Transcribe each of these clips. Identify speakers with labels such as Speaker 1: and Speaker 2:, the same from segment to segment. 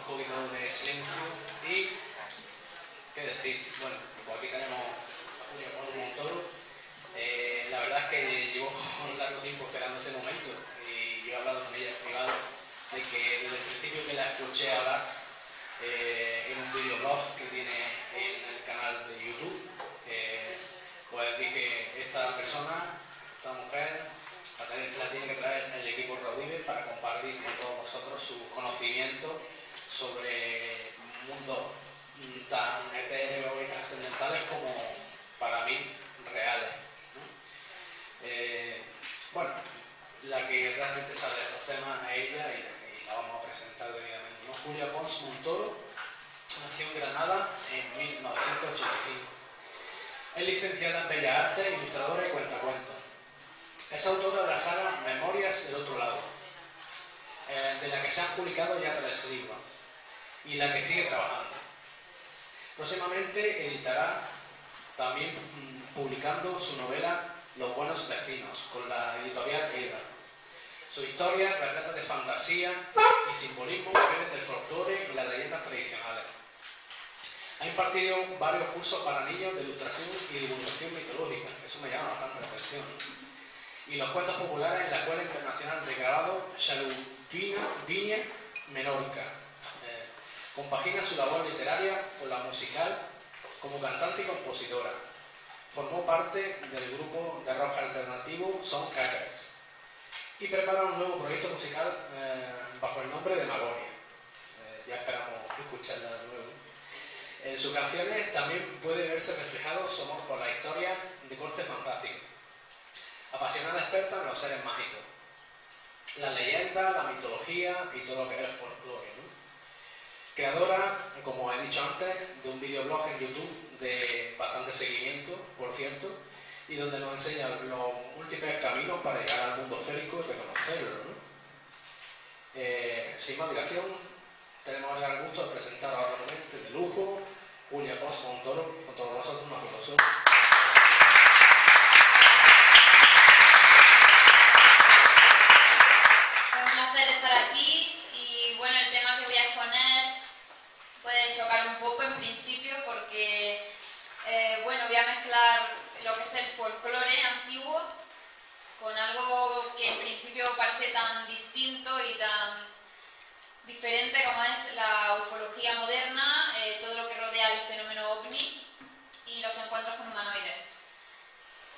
Speaker 1: un poquito de silencio y qué decir. Bueno, pues aquí tenemos a Julia Montoro. La verdad es que llevo un largo tiempo esperando este momento y yo he hablado con ella en privado de que desde el principio que la escuché hablar en un videoblog que tiene en el canal de YouTube, pues dije, esta persona, esta mujer, la tiene que traer el equipo Rodive para compartir con todos vosotros su conocimiento sobre mundos tan etéreos y trascendentales como para mí reales, ¿no? Bueno, la que realmente sabe de estos temas es ella y la vamos a presentar debidamente, ¿no? Julia Pons Montoro nació en Granada en 1985. Es licenciada en Bellas Artes, ilustradora y cuentacuentos. Es autora de la saga Memorias del Otro Lado, de la que se han publicado ya 3 libros y la que sigue trabajando. Próximamente editará también publicando su novela Los Buenos Vecinos con la editorial EDA. Su historia retrata de fantasía y simbolismo que beben del folclore y las leyendas tradicionales. Ha impartido varios cursos para niños de ilustración y divulgación mitológica, eso me llama bastante la atención, y los cuentos populares en la Escuela Internacional de Grabado Xalupina Viña, Menorca. Compagina su labor literaria con la musical como cantante y compositora. Formó parte del grupo de rock alternativo Soundcrackers y prepara un nuevo proyecto musical bajo el nombre de Magonia. Ya esperamos escucharla de nuevo. En sus canciones también puede verse reflejado su amor por la historia de corte fantástico. Apasionada experta en los seres mágicos, la leyenda, la mitología y todo lo que es el folclore, ¿no? Creadora, como he dicho antes, de un videoblog en YouTube de bastante seguimiento, por cierto, y donde nos enseña los múltiples caminos para llegar al mundo férico y reconocerlo, ¿no? Sin más dilación, tenemos el gran gusto de presentar a otra ponente de lujo, Julia Pons Montoro, con todos vosotros un aplauso.
Speaker 2: Es un placer estar aquí y bueno, el tema que voy a exponer puede chocar un poco en principio porque bueno, voy a mezclar lo que es el folclore antiguo con algo que en principio parece tan distinto y tan diferente como es la ufología moderna, todo lo que rodea el fenómeno OVNI y los encuentros con humanoides.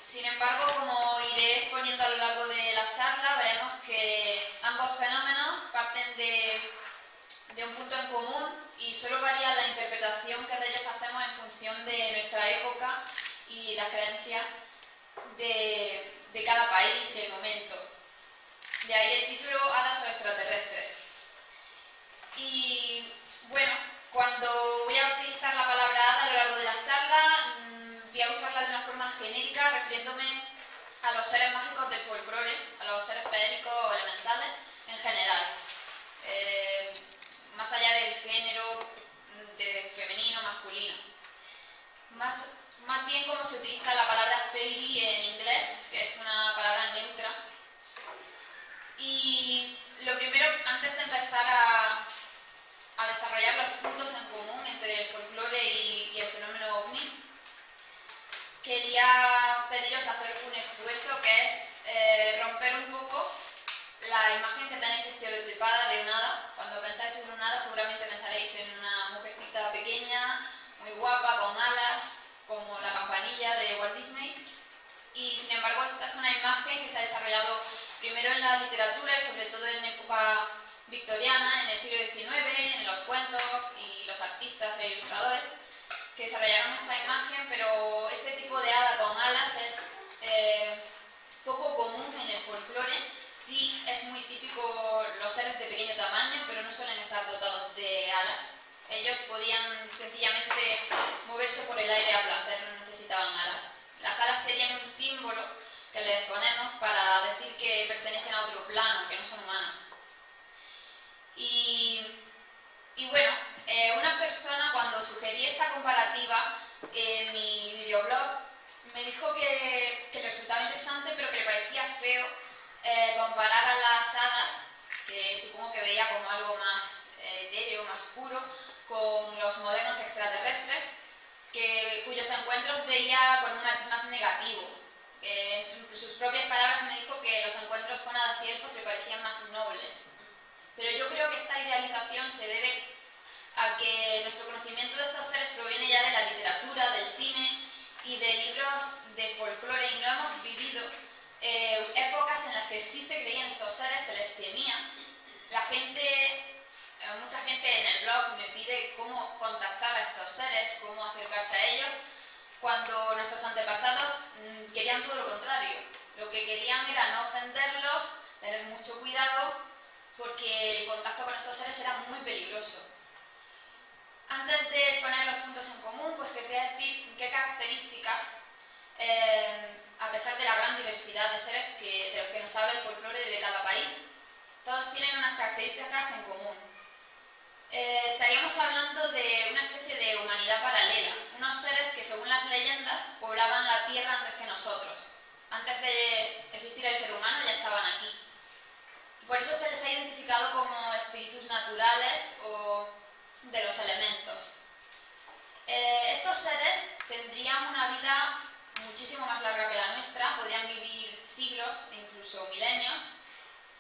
Speaker 2: Sin embargo, como iré exponiendo a lo largo de la charla, veremos que ambos fenómenos parten de un punto en común y solo varía la interpretación que de ellos hacemos en función de nuestra época y la creencia de cada país y el momento. De ahí el título Hadas o extraterrestres. Y bueno, cuando voy a utilizar la palabra hada a lo largo de la charla, voy a usarla de una forma genérica, refiriéndome a los seres mágicos del folclore, a los seres feéricos o elementales en general. Más allá del género de femenino, masculino. Más bien como se utiliza la palabra fairy en inglés, que es una palabra neutra. Y lo primero, antes de empezar a desarrollar los puntos en común entre el folclore y el fenómeno OVNI, quería pediros hacer un esfuerzo que es romper un poco la imagen que tenéis estereotipada de un hada. Cuando pensáis en un hada seguramente pensaréis en una mujercita pequeña, muy guapa, con alas, como la campanilla de Walt Disney. Y sin embargo esta es una imagen que se ha desarrollado primero en la literatura y sobre todo en época victoriana, en el siglo XIX, en los cuentos y los artistas e ilustradores que desarrollaron esta imagen, pero este tipo de hada con alas es poco común en el folclore. Sí es muy típico los seres de pequeño tamaño, pero no suelen estar dotados de alas. Ellos podían sencillamente moverse por el aire a placer, no necesitaban alas. Las alas serían un símbolo que les ponemos para decir que pertenecen a otro plano, que no son humanos. Y bueno, una persona cuando sugerí esta comparativa en mi videoblog me dijo que le resultaba interesante pero que le parecía feo comparar a las hadas, que supongo que veía como algo más de etéreo, más puro, con los modernos extraterrestres, cuyos encuentros veía con un matiz más negativo. En sus propias palabras me dijo que los encuentros con hadas y elfos le parecían más nobles. Pero yo creo que esta idealización se debe a que nuestro conocimiento de estos seres proviene ya de la literatura, del cine y de libros de folclore, y no hemos vivido épocas en las que sí se creían estos seres, se les temía. Mucha gente en el blog me pide cómo contactar a estos seres, cómo acercarse a ellos, cuando nuestros antepasados querían todo lo contrario. Lo que querían era no ofenderlos, tener mucho cuidado, porque el contacto con estos seres era muy peligroso. Antes de exponer los puntos en común, pues quería decir qué características, a pesar de la gran diversidad de seres de los que nos habla el folclore de cada país, todos tienen unas características en común. Estaríamos hablando de una especie de humanidad paralela, unos seres que, según las leyendas, poblaban la tierra antes que nosotros. Antes de existir el ser humano ya estaban aquí. Por eso se les ha identificado como espíritus naturales o de los elementos. Estos seres tendrían una vida muchísimo más larga que la nuestra, podrían vivir siglos e incluso milenios,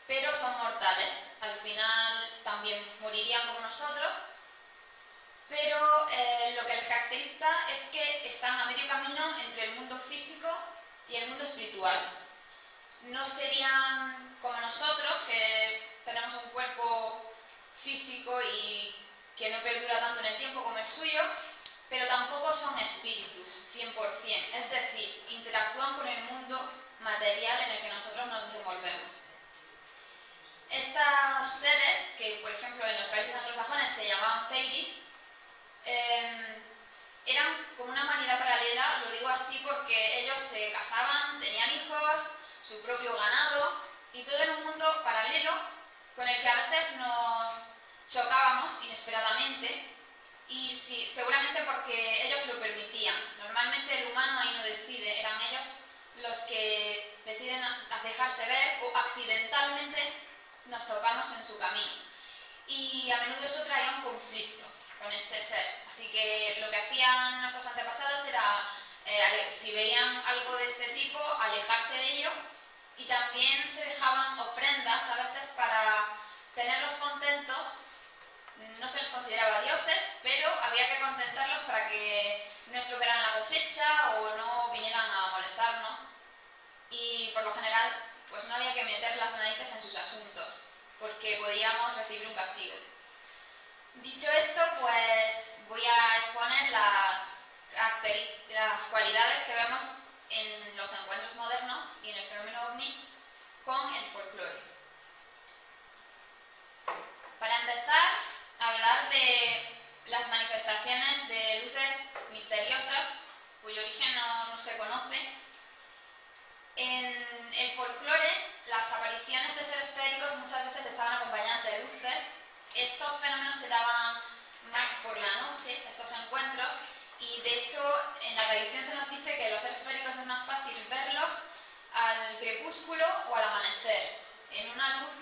Speaker 2: pero son mortales. Al final también morirían como nosotros, pero lo que les caracteriza es que están a medio camino entre el mundo físico y el mundo espiritual. No serían como nosotros, que tenemos un cuerpo físico y que no perdura tanto en el tiempo como el suyo, pero tampoco son espíritus, 100%. Es decir, interactúan con el mundo material en el que nosotros nos desenvolvemos. Estos seres, que por ejemplo en los países anglosajones se llamaban fairies, eran como una humanidad paralela. Lo digo así porque ellos se casaban, tenían hijos, su propio ganado, y todo en un mundo paralelo con el que a veces nos chocábamos inesperadamente, y sí, seguramente porque ellos lo permitían. Normalmente el humano ahí no decide, eran ellos los que deciden dejarse ver, o accidentalmente nos topamos en su camino. Y a menudo eso traía un conflicto con este ser. Así que lo que hacían nuestros antepasados era, si veían algo de este tipo, alejarse de ello, y también se dejaban ofrendas a veces para tenerlos contentos. No se les consideraba dioses, pero había que contentarlos para que no estropearan la cosecha o no vinieran a molestarnos, y por lo general pues no había que meter las narices en sus asuntos, porque podíamos recibir un castigo. Dicho esto, pues voy a exponer las cualidades que vemos en los encuentros modernos y en el fenómeno ovni con el folclore. Para empezar, hablar de las manifestaciones de luces misteriosas cuyo origen no se conoce. En el folclore, las apariciones de seres esféricos muchas veces estaban acompañadas de luces. Estos fenómenos se daban más por la noche, estos encuentros, y de hecho en la tradición se nos dice que los seres esféricos es más fácil verlos al crepúsculo o al amanecer, en una luz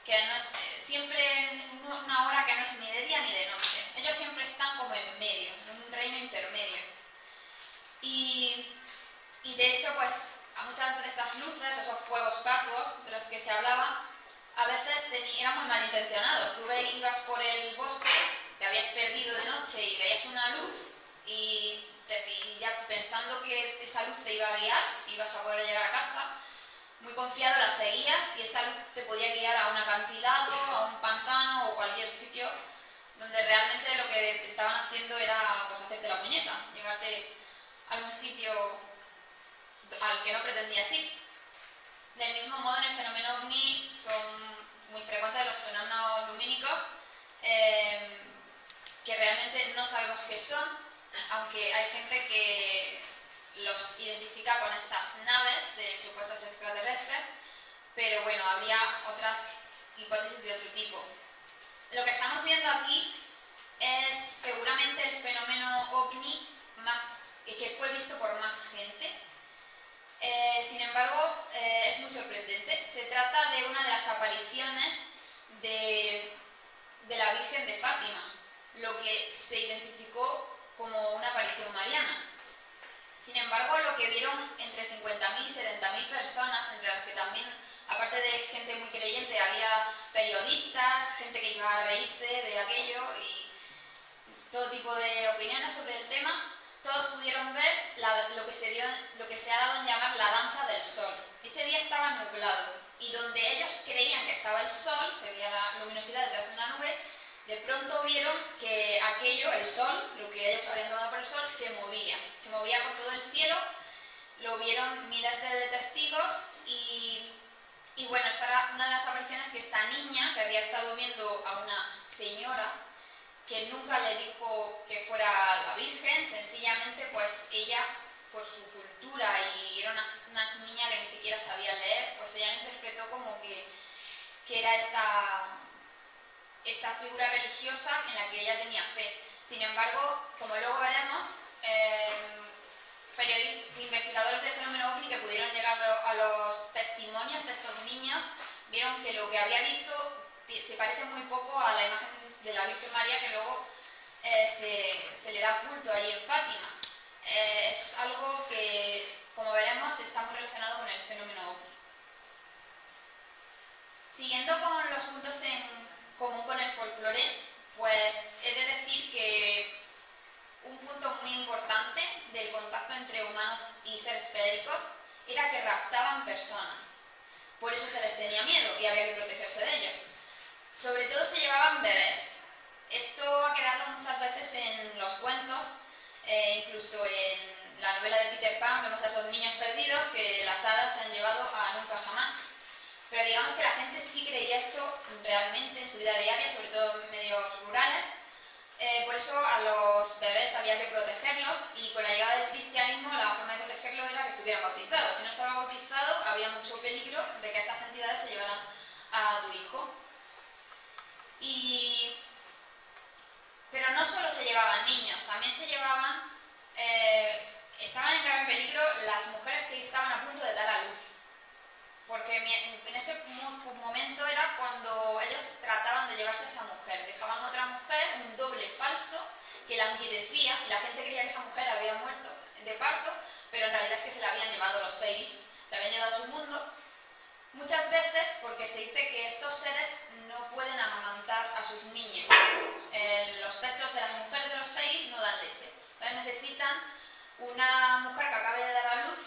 Speaker 2: que no es siempre en una hora que no es ni de día ni de noche. Ellos siempre están como en medio, en un reino intermedio. Y de hecho, pues a muchas veces estas luces, esos fuegos fatuos de los que se hablaba, a veces eran muy malintencionados. Tú ibas por el bosque, te habías perdido de noche y veías una luz, y ya pensando que esa luz te iba a guiar, ibas a poder llegar a casa, muy confiado la seguías, y esa luz te podía guiar a un acantilado, a un pantano o cualquier sitio donde realmente lo que estaban haciendo era pues hacerte la puñeta, llevarte a un sitio al que no pretendías ir. Del mismo modo, en el fenómeno ovni son muy frecuentes los fenómenos lumínicos, que realmente no sabemos qué son, aunque hay gente que los identifica con estas naves de supuestos extraterrestres, pero bueno, habría otras hipótesis de otro tipo. Lo que estamos viendo aquí es seguramente el fenómeno ovni que fue visto por más gente. Sin embargo, es muy sorprendente. Se trata de una de las apariciones de de la Virgen de Fátima, lo que se identificó como una aparición mariana. Sin embargo, lo que vieron entre 50.000 y 70.000 personas, entre las que también, aparte de gente muy creyente, había periodistas, gente que iba a reírse de aquello y todo tipo de opiniones sobre el tema, todos pudieron ver lo que se ha dado en llamar la danza del sol. Ese día estaba nublado y donde ellos creían que estaba el sol, se veía la luminosidad detrás de una nube, de pronto vieron que aquello, el sol, lo que ellos habían tomado por el sol, se movía por todo el cielo, lo vieron miles de testigos y bueno, esta era una de las apariciones que esta niña, que había estado viendo a una señora, que nunca le dijo que fuera la Virgen, sencillamente pues ella, por su cultura, y era una niña que ni siquiera sabía leer, pues ella interpretó como que era esta figura religiosa en la que ella tenía fe. Sin embargo, como luego veremos, investigadores del fenómeno ovni que pudieron llegar a los testimonios de estos niños vieron que lo que había visto se parece muy poco a la imagen de la Virgen María que luego se le da culto allí en Fátima. Es algo que, como veremos, está muy relacionado con el fenómeno ovni. Siguiendo con los puntos en común con el folclore, pues he de decir que un punto muy importante del contacto entre humanos y seres feéricos era que raptaban personas. Por eso se les tenía miedo y había que protegerse de ellos. Sobre todo se llevaban bebés. Esto ha quedado muchas veces en los cuentos, incluso en la novela de Peter Pan vemos a esos niños perdidos que las hadas se han llevado a nunca jamás. Pero digamos que la gente sí creía esto realmente en su vida diaria, sobre todo en medios rurales. Por eso a los bebés había que protegerlos y con la llegada del cristianismo la forma de protegerlo era que estuvieran bautizados. Si no estaba bautizado había mucho peligro de que estas entidades se llevaran a tu hijo. Pero no solo se llevaban niños, también se llevaban, estaban en gran peligro las mujeres que estaban a punto de dar a luz. Porque en ese momento era cuando ellos trataban de llevarse a esa mujer. Dejaban a otra mujer, un doble falso, que la languidecía y la gente creía que esa mujer había muerto de parto, pero en realidad es que se la habían llevado los fairies, se habían llevado a su mundo. Muchas veces porque se dice que estos seres no pueden amamantar a sus niños. Los pechos de las mujeres de los fairies no dan leche. Entonces necesitan una mujer que acabe de dar a luz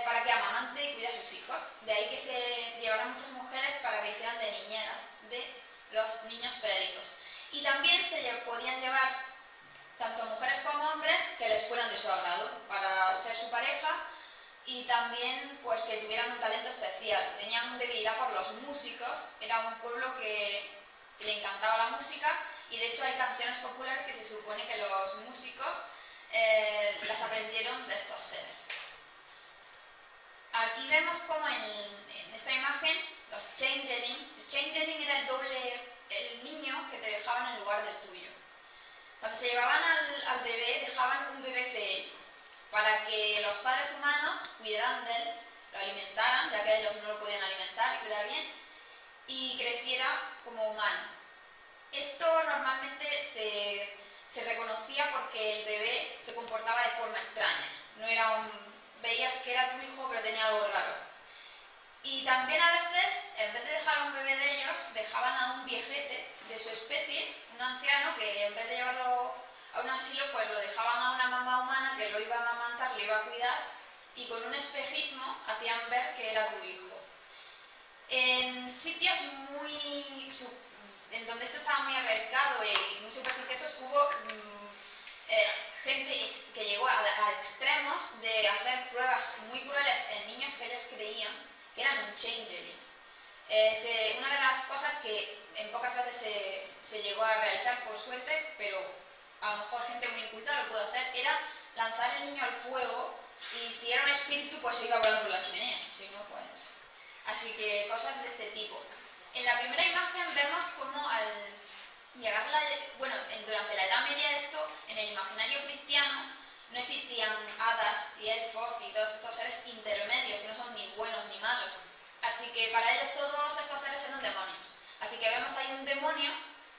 Speaker 2: para que amamante y cuide a sus hijos. De ahí que se llevaran muchas mujeres para que hicieran de niñeras de los niños feéricos. Y también se podían llevar tanto mujeres como hombres que les fueran de su agrado para ser su pareja y también pues, que tuvieran un talento especial. Tenían debilidad por los músicos, era un pueblo que le encantaba la música y de hecho hay canciones populares que se supone que los músicos las aprendieron de estos seres. Aquí vemos como en esta imagen los changeling. El changeling era el niño que te dejaban en lugar del tuyo. Cuando se llevaban al bebé, dejaban un bebé feéricco para que los padres humanos cuidaran de él, lo alimentaran, ya que ellos no lo podían alimentar y cuidar bien, y creciera como humano. Esto normalmente se reconocía porque el bebé se comportaba de forma extraña. No era veías que era tu hijo pero tenía algo raro. Y también a veces, en vez de dejar a un bebé de ellos, dejaban a un viejete de su especie, un anciano, que en vez de llevarlo a un asilo, pues lo dejaban a una mamá humana que lo iba a amamantar, lo iba a cuidar, y con un espejismo hacían ver que era tu hijo. En sitios en donde esto estaba muy arriesgado y muy superficiosos, hubo gente que llegó a extremos de hacer pruebas muy crueles en niños que ellos creían que eran un changeling. Una de las cosas que en pocas veces se llegó a realizar por suerte, pero a lo mejor gente muy inculta lo pudo hacer, era lanzar el niño al fuego y si era un espíritu pues se iba volando por la chimenea, si no pues... Así que cosas de este tipo. En la primera imagen vemos cómo al llegar durante la Edad Media en el imaginario cristiano no existían hadas y elfos y todos estos seres intermedios que no son ni buenos ni malos. Así que para ellos todos estos seres eran demonios. Así que vemos ahí un demonio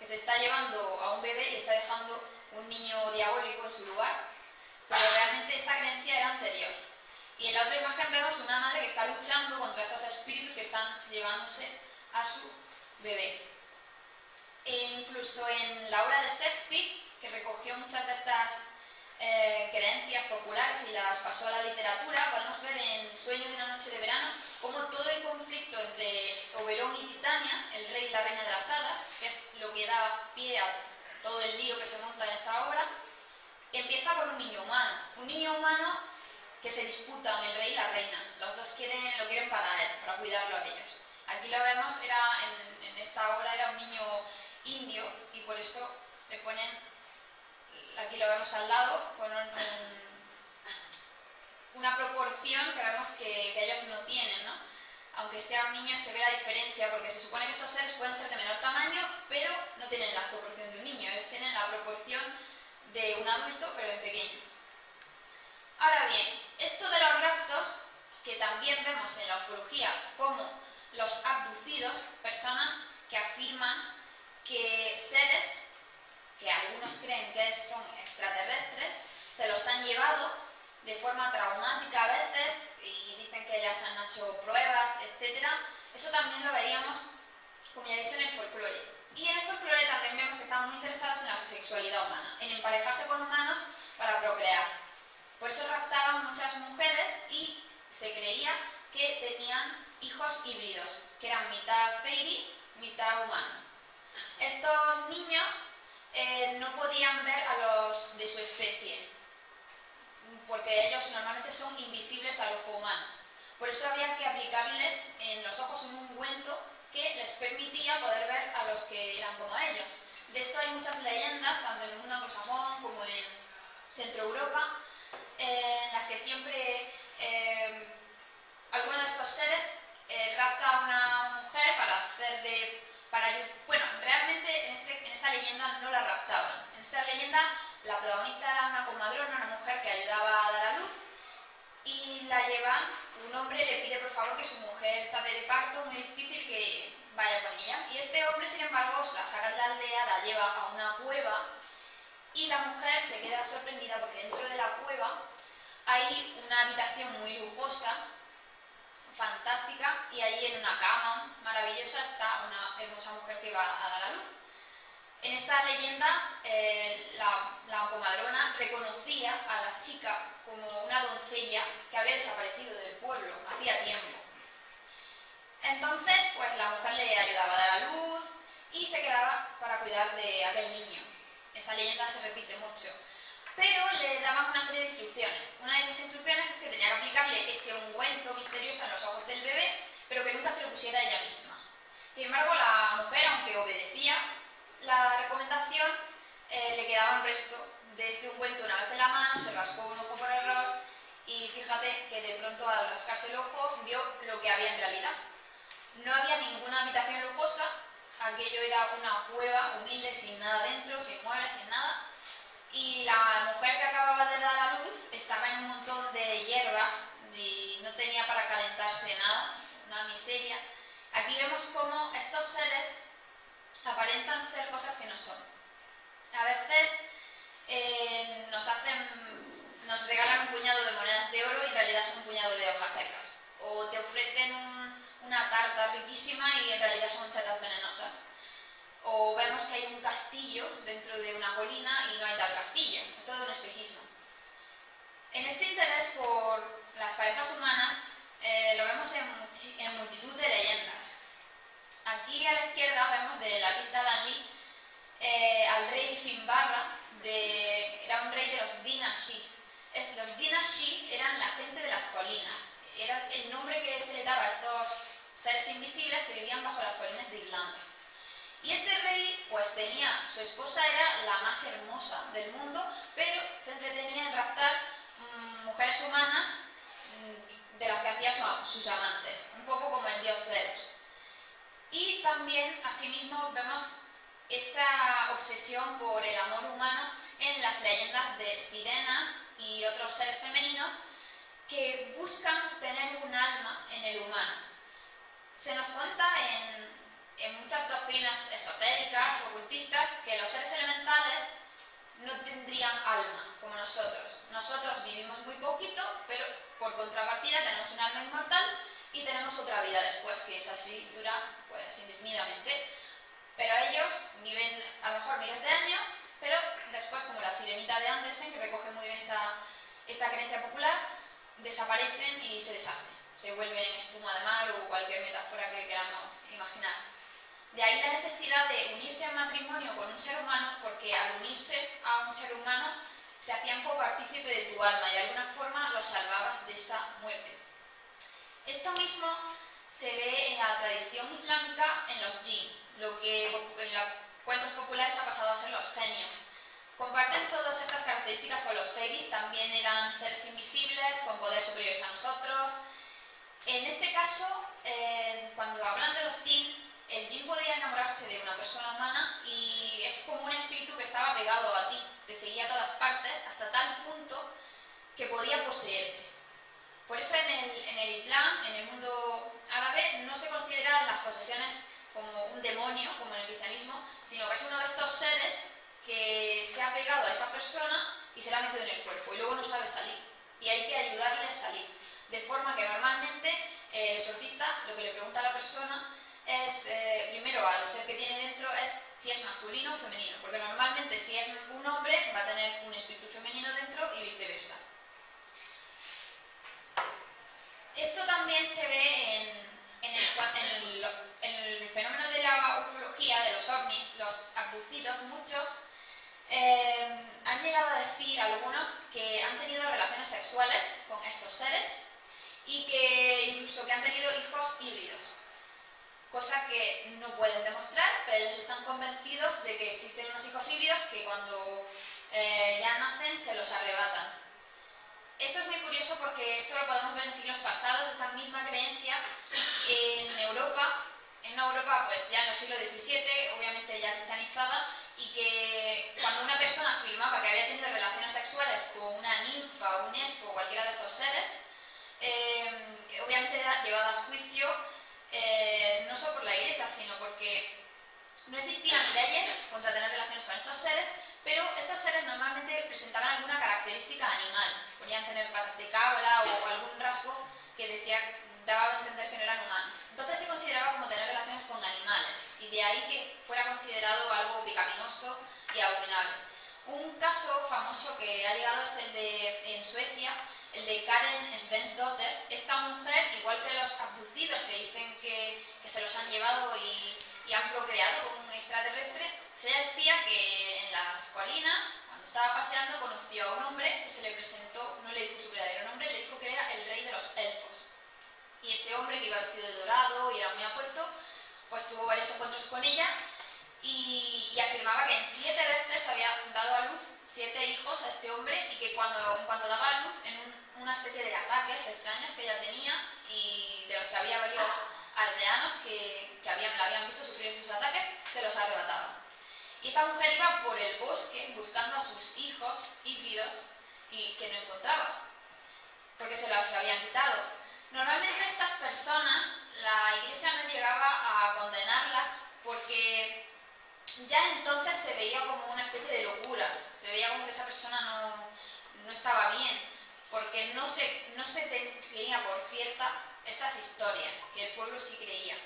Speaker 2: que se está llevando a un bebé y está dejando un niño diabólico en su lugar, pero realmente esta creencia era anterior. Y en la otra imagen vemos una madre que está luchando contra estos espíritus que están llevándose a su bebé. E incluso en la obra de Shakespeare, que recogió muchas de estas creencias populares y las pasó a la literatura, podemos ver en Sueño de una noche de verano cómo todo el conflicto entre Oberón y Titania, el rey y la reina de las hadas, que es lo que da pie a todo el lío que se monta en esta obra, empieza por un niño humano. Un niño humano que se disputan el rey y la reina. Los dos lo quieren para él, para cuidarlo a ellos. Aquí lo vemos, en esta obra era un niño indio y por eso le ponen, aquí lo vemos al lado, con una proporción que vemos que ellos no tienen, ¿no? Aunque sea un niño se ve la diferencia porque se supone que estos seres pueden ser de menor tamaño, pero no tienen la proporción de un niño, ellos tienen la proporción de un adulto pero en pequeño. Ahora bien, esto de los raptos, que también vemos en la ufología como los abducidos, personas que afirman que seres, que algunos creen que son extraterrestres, se los han llevado de forma traumática a veces y dicen que ya se han hecho pruebas, etc. Eso también lo veríamos, como ya he dicho, en el folclore. Y en el folclore también vemos que están muy interesados en la sexualidad humana, en emparejarse con humanos para procrear. Por eso raptaban muchas mujeres y se creía que tenían hijos híbridos, que eran mitad fairy, mitad humano. Estos niños no podían ver a los de su especie, porque ellos normalmente son invisibles al ojo humano. Por eso había que aplicarles en los ojos un ungüento que les permitía poder ver a los que eran como ellos. De esto hay muchas leyendas, tanto en el mundo anglosajón como en Centro Europa, en las que siempre alguno de estos seres rapta a una mujer bueno, realmente en esta leyenda no la raptaban. En esta leyenda la protagonista era una comadrona, una mujer que ayudaba a dar a luz, y la llevan, un hombre le pide por favor que su mujer está de parto muy difícil, que vaya con ella. Y este hombre, sin embargo, la saca de la aldea, la lleva a una cueva y la mujer se queda sorprendida porque dentro de la cueva hay una habitación muy lujosa, fantástica, y ahí en una cama maravillosa está una hermosa mujer que va a dar a luz. En esta leyenda, la comadrona reconocía a la chica como una doncella que había desaparecido del pueblo hacía tiempo. Entonces, pues la mujer le ayudaba a dar a luz y se quedaba para cuidar de aquel niño. Esta leyenda se repite mucho. Pero le daban una serie de instrucciones. Una de las instrucciones es que tenía que aplicarle ese ungüento misterioso en los ojos del bebé, pero que nunca se lo pusiera ella misma. Sin embargo, la mujer, aunque obedecía la recomendación, le quedaba un resto de este ungüento una vez en la mano, se rascó un ojo por error y fíjate que de pronto al rascarse el ojo vio lo que había en realidad. No había ninguna habitación lujosa, aquello era una cueva humilde, sin nada dentro, sin muebles, sin nada. Y la mujer que acababa de dar a luz estaba en un montón de hierba y no tenía para calentarse nada, una miseria. Aquí vemos cómo estos seres aparentan ser cosas que no son. A veces nos regalan un puñado de monedas de oro y en realidad son un puñado de hojas secas. O te ofrecen una tarta riquísima y en realidad son setas venenosas. O vemos que hay un castillo dentro de una colina y no hay tal castillo. Es todo un espejismo. En este interés por las parejas humanas lo vemos en multitud de leyendas. Aquí a la izquierda vemos de la pista Lanley al rey Finbarra, era un rey de los Dinashi. Los Dinashi eran la gente de las colinas. Era el nombre que se le daba a estos seres invisibles que vivían bajo las colinas de Irlanda. Y este rey, pues su esposa era la más hermosa del mundo, pero se entretenía en raptar mujeres humanas de las que hacía sus amantes, un poco como el dios Zeus. Y también, asimismo, vemos esta obsesión por el amor humano en las leyendas de sirenas y otros seres femeninos que buscan tener un alma en el humano. Se nos cuenta en en muchas doctrinas esotéricas, ocultistas, que los seres elementales no tendrían alma, como nosotros. Nosotros vivimos muy poquito, pero por contrapartida tenemos un alma inmortal y tenemos otra vida después, que es así, dura pues indefinidamente. Pero ellos viven a lo mejor miles de años, pero después, como la sirenita de Andersen, que recoge muy bien esta creencia popular, desaparecen y se deshacen. Se vuelven espuma de mar o cualquier metáfora que queramos imaginar. De ahí la necesidad de unirse en matrimonio con un ser humano, porque al unirse a un ser humano se hacían copartícipe de tu alma y de alguna forma lo salvabas de esa muerte. Esto mismo se ve en la tradición islámica en los jinn, lo que en los cuentos populares ha pasado a ser los genios. Comparten todas estas características con los fairies, también eran seres invisibles, con poderes superiores a nosotros. En este caso, cuando hablan de los jinn, el jinn podía enamorarse de una persona humana y es como un espíritu que estaba pegado a ti, te seguía a todas partes hasta tal punto que podía poseerte. Por eso en el Islam, en el mundo árabe, no se consideran las posesiones como un demonio, como en el cristianismo, sino que es uno de estos seres que se ha pegado a esa persona y se la ha metido en el cuerpo y luego no sabe salir. Y hay que ayudarle a salir. De forma que normalmente el exorcista lo que le pregunta a la persona es, primero al ser que tiene dentro, es si es masculino o femenino. Porque normalmente si es un hombre va a tener un espíritu femenino dentro y viceversa. Esto también se ve en el fenómeno de la ufología, de los ovnis, los abducidos, muchos han llegado a decir algunos que han tenido relaciones sexuales con estos seres y que incluso que han tenido hijos híbridos, cosa que no pueden demostrar, pero ellos están convencidos de que existen unos hijos híbridos que cuando ya nacen se los arrebatan. Esto es muy curioso porque esto lo podemos ver en siglos pasados, esta misma creencia en Europa, pues ya en el siglo XVII, obviamente ya cristianizada, y que cuando una persona afirmaba que había tenido relaciones sexuales con una ninfa, un elfo o cualquiera de estos seres, obviamente era llevada a juicio no solo por la iglesia, sino porque no existían leyes contra tener relaciones con estos seres, pero estos seres normalmente presentaban alguna característica animal. Podían tener patas de cabra o algún rasgo que daba a entender que no eran humanos. Entonces se consideraba como tener relaciones con animales, y de ahí que fuera considerado algo pecaminoso y abominable. Un caso famoso que ha llegado es el de, en Suecia, el de Karen Svensdotter. Esta mujer, igual que los abducidos que dicen que se los han llevado y han procreado con un extraterrestre, se decía que en las colinas, cuando estaba paseando, conoció a un hombre que se le presentó, no le dijo su verdadero nombre, le dijo que era el rey de los elfos. Y este hombre, que iba vestido de dorado y era muy apuesto, pues tuvo varios encuentros con ella y afirmaba que en 7 veces había dado a luz 7 hijos a este hombre, y que en cuanto daba a luz, en una especie de ataques extraños que ella tenía y de los que había varios aldeanos que la habían visto sufrir esos ataques, se los arrebataba. Y esta mujer iba por el bosque buscando a sus hijos híbridos y que no encontraba, porque se los habían quitado. Normalmente estas personas, la iglesia no llegaba a condenarlas porque ya entonces se veía como una especie de locura, se veía como que esa persona no estaba bien, porque no se tenía por cierta estas historias, que el pueblo sí creía.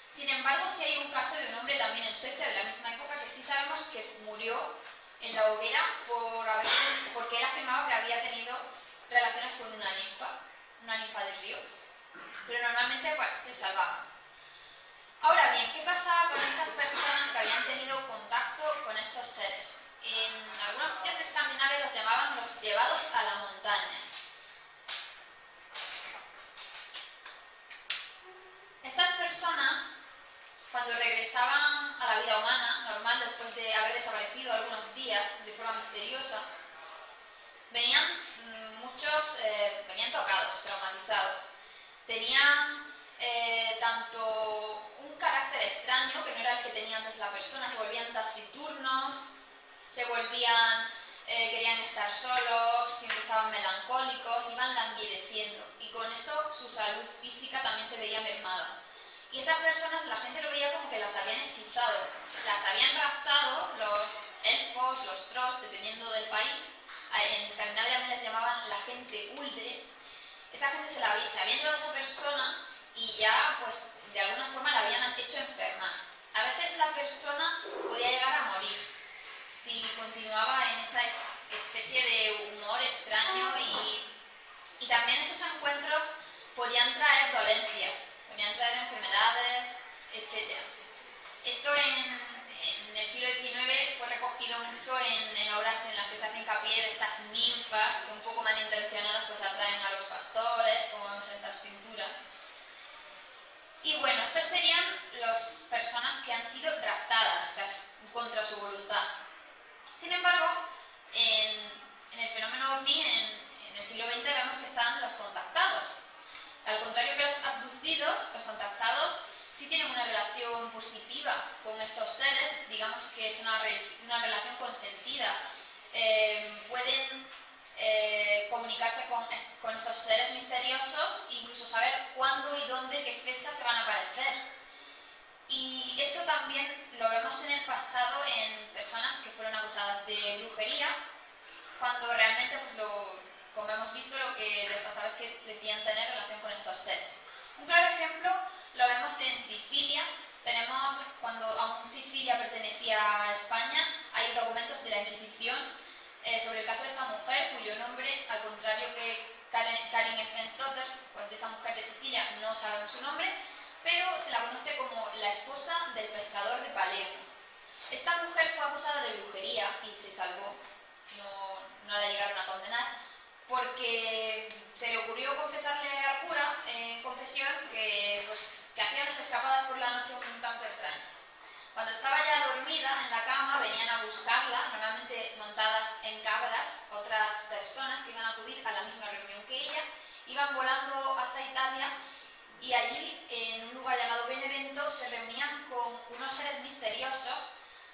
Speaker 2: Sin embargo, sí hay un caso de un hombre también en Suecia de la misma época que sí sabemos que murió en la hoguera porque él afirmaba que había tenido relaciones con una ninfa del río, pero normalmente pues, se salvaba. Ahora bien, ¿qué pasaba con estas personas que habían tenido contacto con estos seres? En algunos sitios de Escandinavia los llamaban los llevados a la montaña. Estas personas, cuando regresaban a la vida humana, normal, después de haber desaparecido algunos días de forma misteriosa, muchos venían tocados, traumatizados. Tenían tanto un carácter extraño, que no era el que tenía antes la persona, se volvían taciturnos, querían estar solos, siempre estaban melancólicos, iban languideciendo, y con eso su salud física también se veía mermada. Y estas personas la gente lo veía como que las habían hechizado, las habían raptado los elfos, los trolls, dependiendo del país. En Escandinavia les llamaban la gente uldre. Esta gente se habían llevado a esa persona y ya pues de alguna forma la habían hecho enfermar. A veces la persona podía llegar a morir si continuaba en esa especie de humor extraño y también esos encuentros podían traer dolencias, podían traer enfermedades, etc. Esto en el siglo XIX fue recogido mucho en obras en las que se hace hincapié de estas ninfas que un poco malintencionadas pues atraen a los pastores, como vemos en estas pinturas. Y bueno, estas serían las personas que han sido raptadas contra su voluntad. Sin embargo, en el fenómeno OVNI, en el siglo XX, vemos que están los contactados. Al contrario que los abducidos, los contactados sí tienen una relación positiva con estos seres, digamos que es una relación consentida. Pueden comunicarse con estos seres misteriosos e incluso saber cuándo y dónde, qué fechas se van a aparecer. Y esto también lo vemos en el pasado en personas que fueron acusadas de brujería, cuando realmente, pues como hemos visto, lo que les pasaba es que decían tener relación con estos seres. Un claro ejemplo lo vemos en Sicilia. Tenemos, cuando aún Sicilia pertenecía a España, hay documentos de la Inquisición sobre el caso de esta mujer, cuyo nombre, al contrario que Karin Svensdotter, pues de esta mujer de Sicilia no sabemos su nombre, pero se la conoce como la esposa del pescador de Palermo. Esta mujer fue acusada de brujería y se salvó, no la llegaron a condenar, porque se le ocurrió confesarle al cura en confesión que hacía unas escapadas por la noche un tanto extrañas. Cuando estaba ya dormida en la cama, venían a buscarla, normalmente montadas en cabras, otras personas que iban a acudir a la misma reunión que ella, iban volando hasta Italia y allí, en un lugar llamado Benevento, se reunían con unos seres misteriosos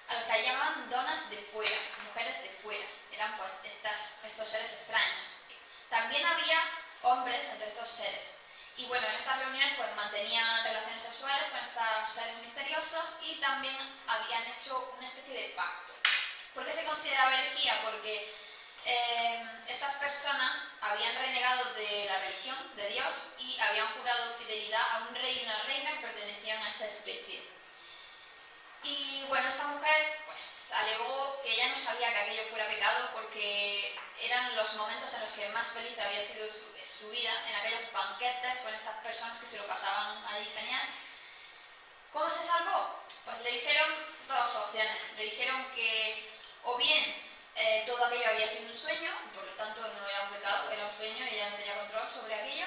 Speaker 2: a los que llamaban donas de fuera, mujeres de fuera. Eran pues estos seres extraños. También había hombres entre estos seres. Y bueno, en estas reuniones pues mantenían relaciones sexuales con estos seres misteriosos y también habían hecho una especie de pacto. ¿Por qué se consideraba herejía? Porque estas personas habían renegado de la religión de Dios y habían jurado fidelidad a un rey y una reina que pertenecían a esta especie. Y bueno, esta mujer pues alegó que ella no sabía que aquello fuera pecado porque eran los momentos en los que más feliz había sido su vida, en aquellos banquetes con estas personas que se lo pasaban ahí genial. ¿Cómo se salvó? Pues le dijeron dos opciones. Le dijeron que o bien todo aquello había sido un sueño, por lo tanto no era un pecado, era un sueño y ella no tenía control sobre aquello,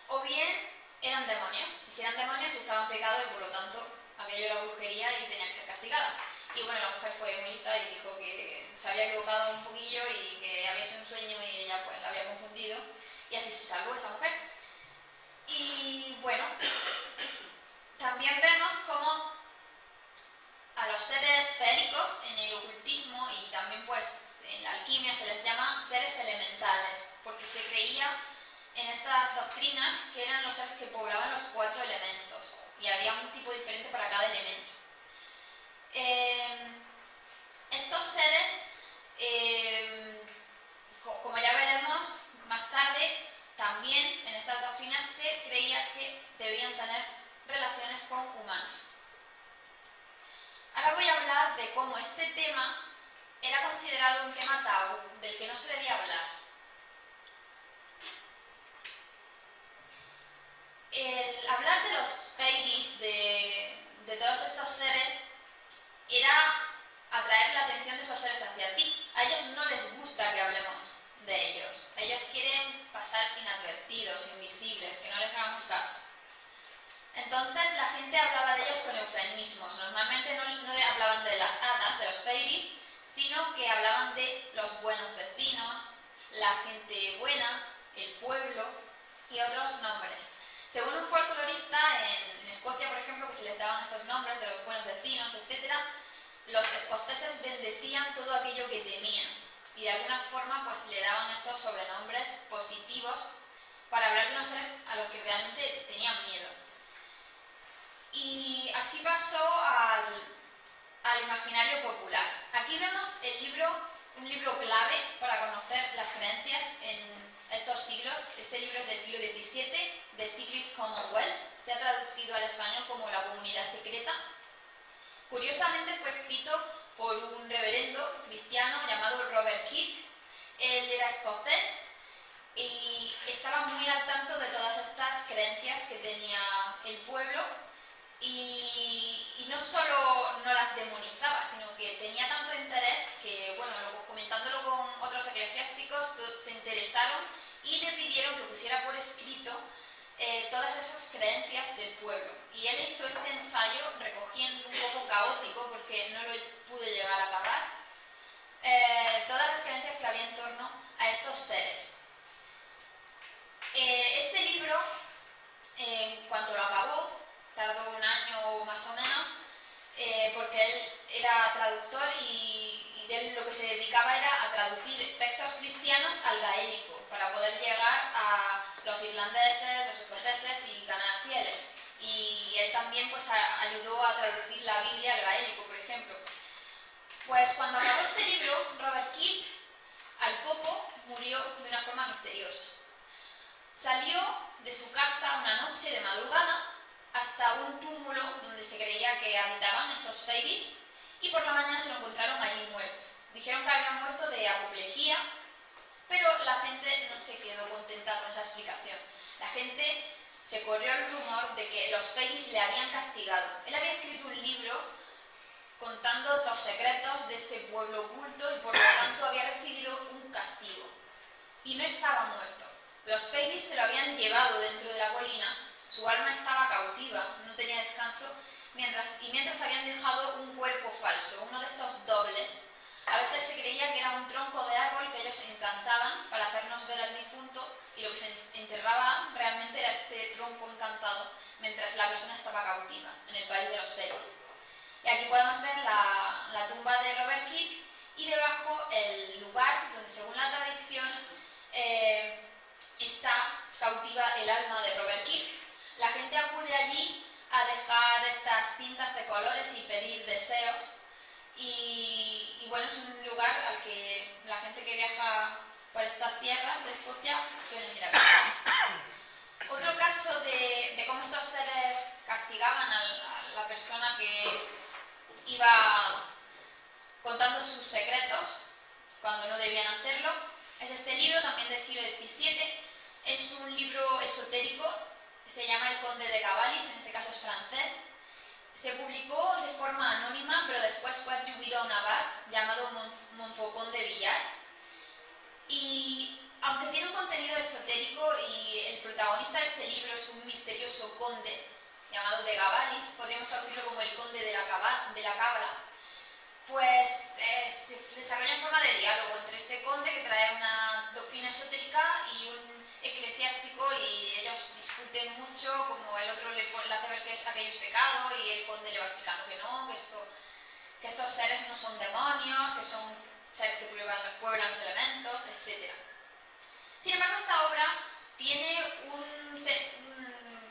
Speaker 2: o bien eran demonios. Y si eran demonios estaban pecados y por lo tanto aquello era brujería y tenía que ser castigada. Y bueno, la mujer fue muy lista y dijo que se había equivocado un poquillo y que había sido un sueño y ella pues la había confundido. Y así se salvó esta mujer. Y bueno, también vemos cómo a los seres feéricos en el ocultismo y también pues en la alquimia se les llama seres elementales, porque se creía en estas doctrinas que eran los seres que poblaban los 4 elementos y había un tipo diferente para cada elemento. Estos seres, como ya veremos más tarde, también en estas doctrinas se creía que debían tener relaciones con humanos. Ahora voy a hablar de cómo este tema era considerado un tema tabú, del que no se debía hablar. El hablar de los fairies, de todos estos seres, era atraer la atención de esos seres hacia ti. A ellos no les gusta que hablemos de ellos. Ellos quieren pasar inadvertidos, invisibles, que no les hagamos caso. Entonces la gente hablaba de ellos con eufemismos. Normalmente no hablaban de las hadas, de los fairies, sino que hablaban de los buenos vecinos, la gente buena, el pueblo y otros nombres. Según un folclorista, en Escocia, por ejemplo, que se les daban estos nombres de los buenos vecinos, etc., los escoceses bendecían todo aquello que temían y de alguna forma pues le daban estos sobrenombres positivos para hablar de unos seres a los que realmente tenían miedo. Y así pasó al imaginario popular. Aquí vemos un libro clave para conocer las creencias en estos siglos. Este libro es del siglo XVII, The Secret Commonwealth. Se ha traducido al español como La Comunidad Secreta. Curiosamente fue escrito por un reverendo cristiano llamado Robert Kirk. Él era escocés y estaba muy al tanto de todas estas creencias que tenía el pueblo y no solo no las demonizaba, sino que tenía tanto interés que, bueno, comentándolo con otros eclesiásticos, se interesaron y le pidieron que pusiera por escrito todas esas creencias del pueblo. Y él hizo este ensayo recogiendo un poco caótico, porque no lo pudo llegar a acabar, todas las creencias que había en torno a estos seres. Este libro, cuando lo acabó, tardó un año más o menos, porque él era traductor y de él lo que se dedicaba era a traducir textos cristianos al gaélico para poder llegar a los irlandeses, los escoceses y ganar fieles. Y él también pues ayudó a traducir la Biblia al gaélico, por ejemplo. Pues cuando acabó este libro, Robert Kirk al poco murió de una forma misteriosa. Salió de su casa una noche de madrugada hasta un túmulo donde se creía que habitaban estos fairies y por la mañana se lo encontraron allí muerto. Dijeron que había muerto de apoplejía, pero la gente no se quedó contenta con esa explicación. La gente se corrió el rumor de que los fairies le habían castigado. Él había escrito un libro contando los secretos de este pueblo oculto y por lo tanto había recibido un castigo. Y no estaba muerto. Los fairies se lo habían llevado dentro de la colina, su alma estaba cautiva, no tenía descanso, mientras habían dejado un cuerpo falso, uno de estos dobles. A veces se creía que era un tronco de árbol que ellos encantaban para hacernos ver al difunto y lo que se enterraba realmente era este tronco encantado mientras la persona estaba cautiva en el país de los fairies. Y aquí podemos ver la tumba de Robert Kirk y debajo el lugar donde, según la tradición, está cautiva el alma de Robert Kirk. La gente acude allí a dejar estas cintas de colores y pedir deseos y bueno, es un lugar al que la gente que viaja por estas tierras de Escocia suelen ir a visitar. Otro caso de cómo estos seres castigaban a la persona que iba contando sus secretos cuando no debían hacerlo es este libro, también del siglo XVII. Es un libro esotérico, se llama El Conde de Cavallis, en este caso es francés. Se publicó de forma anónima, pero después fue atribuido a un abad llamado Montfaucon de Villar. Y aunque tiene un contenido esotérico y el protagonista de este libro es un misterioso conde llamado de Cavallis, podríamos traducirlo como el conde de la cabra, pues se desarrolla en forma de diálogo entre este conde que trae una doctrina esotérica y un eclesiástico, y ellos discuten mucho, como el otro le hace ver que aquello es pecado y el conde le va explicando que no, que estos seres no son demonios, que son seres que pueblan los elementos, etc. Sin embargo, esta obra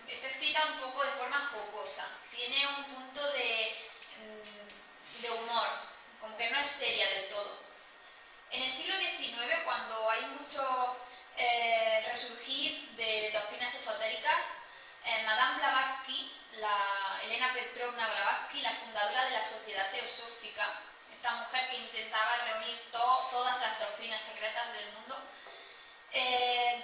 Speaker 2: está escrita un poco de forma jocosa, tiene un punto de humor, como que no es seria del todo. En el siglo XIX, cuando hay mucho resurgir de doctrinas esotéricas, Madame Blavatsky, Elena Petrovna Blavatsky, la fundadora de la Sociedad Teosófica, esta mujer que intentaba reunir todas las doctrinas secretas del mundo,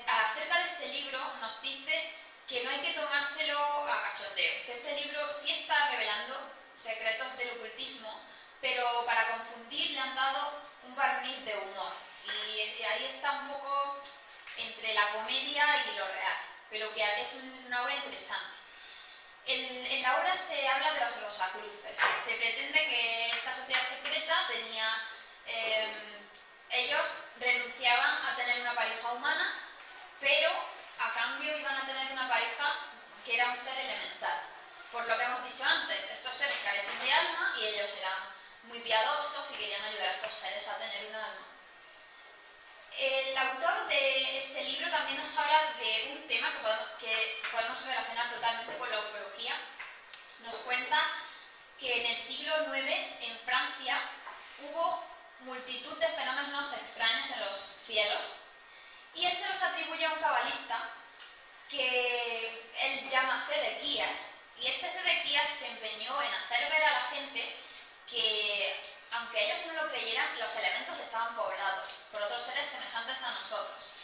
Speaker 2: acerca de este libro nos dice que no hay que tomárselo a cachondeo, que este libro sí está revelando secretos del ocultismo, pero para confundir le han dado un barniz de humor, y ahí está un poco entre la comedia y lo real, pero que es una obra interesante. En la obra se habla de los Rosacruces. Se pretende que esta sociedad secreta tenía... ellos renunciaban a tener una pareja humana, pero a cambio iban a tener una pareja que era un ser elemental. Por lo que hemos dicho antes, estos seres carecen de alma y ellos eran muy piadosos y querían ayudar a estos seres a tener un alma. El autor de este libro también nos habla de un tema que podemos relacionar totalmente con la ufología, nos cuenta que en el siglo IX en Francia hubo multitud de fenómenos extraños en los cielos y él se los atribuye a un cabalista que él llama Zedequías, y este Zedequías se empeñó en hacer ver a la gente que, aunque ellos no lo creyeran, los elementos estaban poblados por otros seres semejantes a nosotros.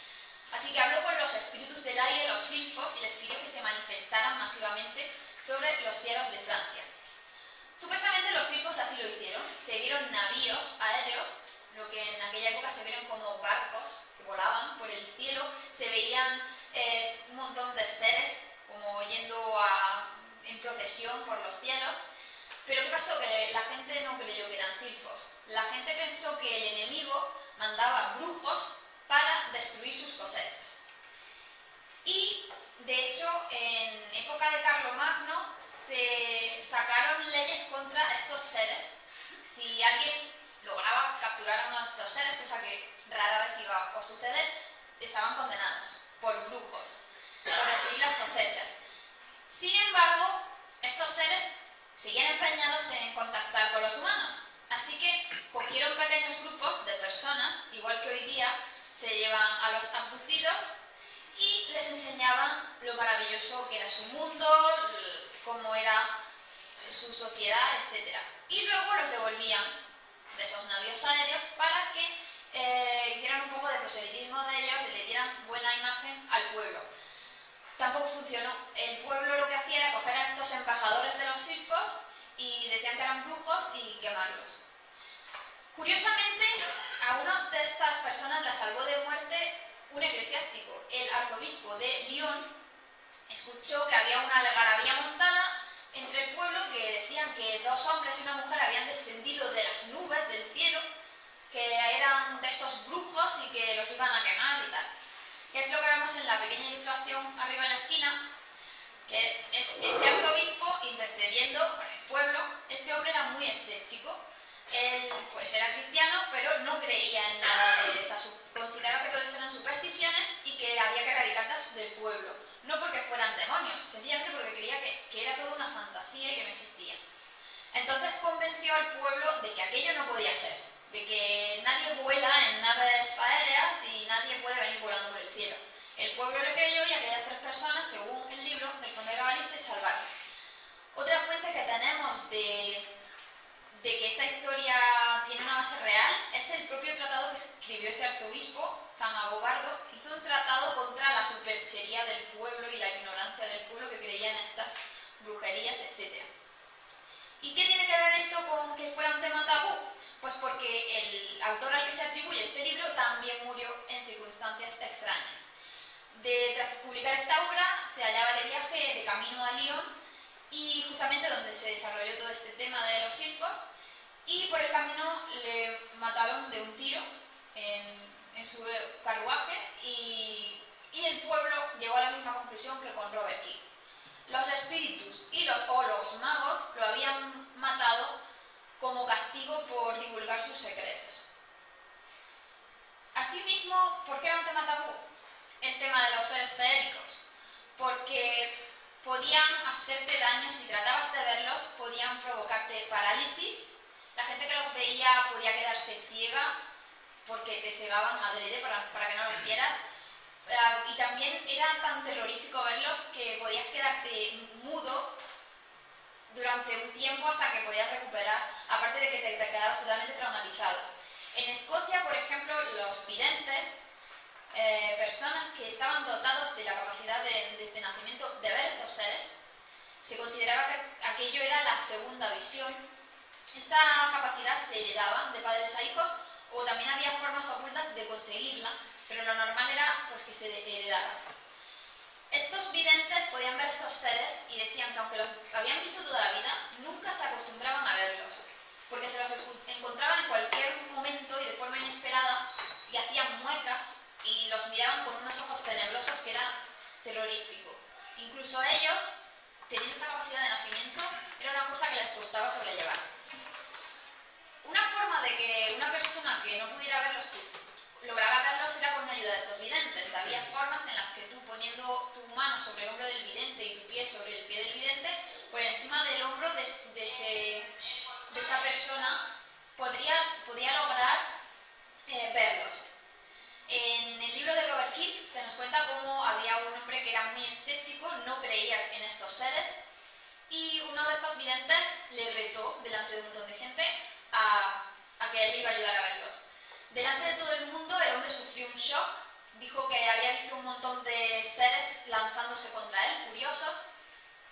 Speaker 2: Así que habló con los espíritus del aire, los silfos, y les pidió que se manifestaran masivamente sobre los cielos de Francia. Supuestamente los silfos así lo hicieron. Se vieron navíos aéreos, lo que en aquella época se vieron como barcos que volaban por el cielo. Se veían un montón de seres como yendo en procesión por los cielos. Pero ¿qué pasó? Que la gente no creyó que eran silfos. La gente pensó que el enemigo mandaba brujos para destruir sus cosechas. Y, de hecho, en época de Carlomagno se sacaron leyes contra estos seres. Si alguien lograba capturar a uno de estos seres, cosa que rara vez iba a suceder, estaban condenados por brujos, por destruir las cosechas. Sin embargo, estos seres seguían empeñados en contactar con los humanos, así que cogieron pequeños grupos de personas, igual que hoy día se llevan a los abducidos, y les enseñaban lo maravilloso que era su mundo, cómo era su sociedad, etc. Y luego los devolvían de esos navíos aéreos para que hicieran un poco de proselitismo de ellos y le dieran buena imagen al pueblo. Tampoco funcionó. El pueblo lo que hacía era coger a estos embajadores de los silfos y decían que eran brujos y quemarlos. Curiosamente, a una de estas personas la salvó de muerte un eclesiástico. El arzobispo de Lyon escuchó que había una algarabía montada entre el pueblo, que decían que dos hombres y una mujer habían descendido de las nubes del cielo, que eran de estos brujos y que los iban a quemar y tal. Que es lo que vemos en la pequeña ilustración arriba en la esquina, que es este arzobispo intercediendo con el pueblo. Este hombre era muy escéptico. Él pues era cristiano, pero no creía en nada de estas. Consideraba que todo esto eran supersticiones y que había que erradicarlas del pueblo. No porque fueran demonios, sencillamente porque creía que era toda una fantasía y que no existía. Entonces convenció al pueblo de que aquello no podía ser, de que nadie vuela en naves aéreas y nadie puede venir volando por el cielo. El pueblo le creyó y aquellas tres personas, según el libro del Conde Gavalí, se salvaron. Otra fuente que tenemos de que esta historia tiene una base real es el propio tratado que escribió este arzobispo, San Agobardo. Hizo un tratado contra la superchería del pueblo y la ignorancia del pueblo que creía en estas brujerías, etc. ¿Y qué tiene que ver esto con que fuera un tema tabú? Pues porque el autor al que se atribuye este libro también murió en circunstancias extrañas. Tras publicar esta obra, se hallaba de viaje de camino a Lyon, y justamente donde se desarrolló todo este tema de los silfos, y por el camino le mataron de un tiro en su carruaje, y el pueblo llegó a la misma conclusión que con Robert King. Los espíritus o los magos lo habían matado como castigo por divulgar sus secretos. Asimismo, ¿por qué era un tema tabú el tema de los seres feéricos? Porque podían hacerte daño si tratabas de verlos, podían provocarte parálisis. La gente que los veía podía quedarse ciega porque te cegaban adrede para que no los vieras. Y también era tan terrorífico verlos que podías quedarte mudo durante un tiempo hasta que podías recuperar, aparte de que te quedabas totalmente traumatizado. En Escocia, por ejemplo, los videntes, personas que estaban dotados de la capacidad desde nacimiento de ver estos seres, se consideraba que aquello era la segunda visión. Esta capacidad se heredaba de padres a hijos, o también había formas ocultas de conseguirla, pero lo normal era pues, que se heredara. Estos videntes podían ver estos seres y decían que aunque los habían visto toda la vida, nunca se acostumbraban a verlos, porque se los encontraban en cualquier momento y de forma inesperada, y hacían muecas y los miraban con unos ojos tenebrosos que era terrorífico. Incluso a ellos, teniendo esa capacidad de nacimiento, era una cosa que les costaba sobrellevar. Una forma de que una persona que no pudiera verlos lograra verlos era con la ayuda de estos videntes. Había formas en las que tú, poniendo tu mano sobre el hombro del vidente y tu pie sobre el pie del vidente, por encima del hombro de esta persona podía lograr verlos. En el libro de Robert Hill se nos cuenta cómo había un hombre que era muy escéptico, no creía en estos seres, y uno de estos videntes le retó delante de un montón de gente a que él le iba a ayudar a verlos. Delante de todo el mundo el hombre sufrió un shock, dijo que había visto un montón de seres lanzándose contra él, furiosos,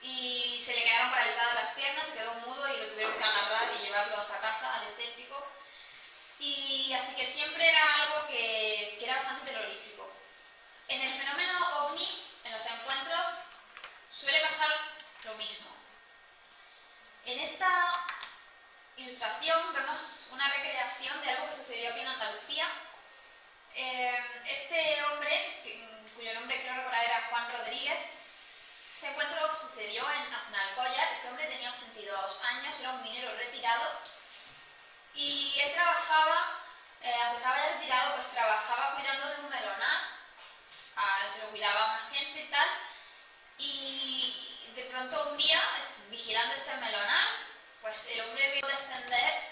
Speaker 2: y se le quedaron paralizadas las piernas, se quedó mudo y lo tuvieron que agarrar y llevarlo hasta casa al escéptico. Y así que siempre era algo que era bastante terrorífico. En el fenómeno ovni, en los encuentros, suele pasar lo mismo. En esta ilustración vemos una recreación de algo que sucedió aquí en Andalucía. Este hombre, cuyo nombre creo recordar era Juan Rodríguez, este encuentro sucedió en Aznalcóllar. Este hombre tenía 82 años, era un minero retirado y él trabajaba, aunque estaba ya retirado, pues trabajaba cuidando de un melonar. Se lo cuidaba una gente y tal, y de pronto un día, vigilando este melonar, pues el hombre vio descender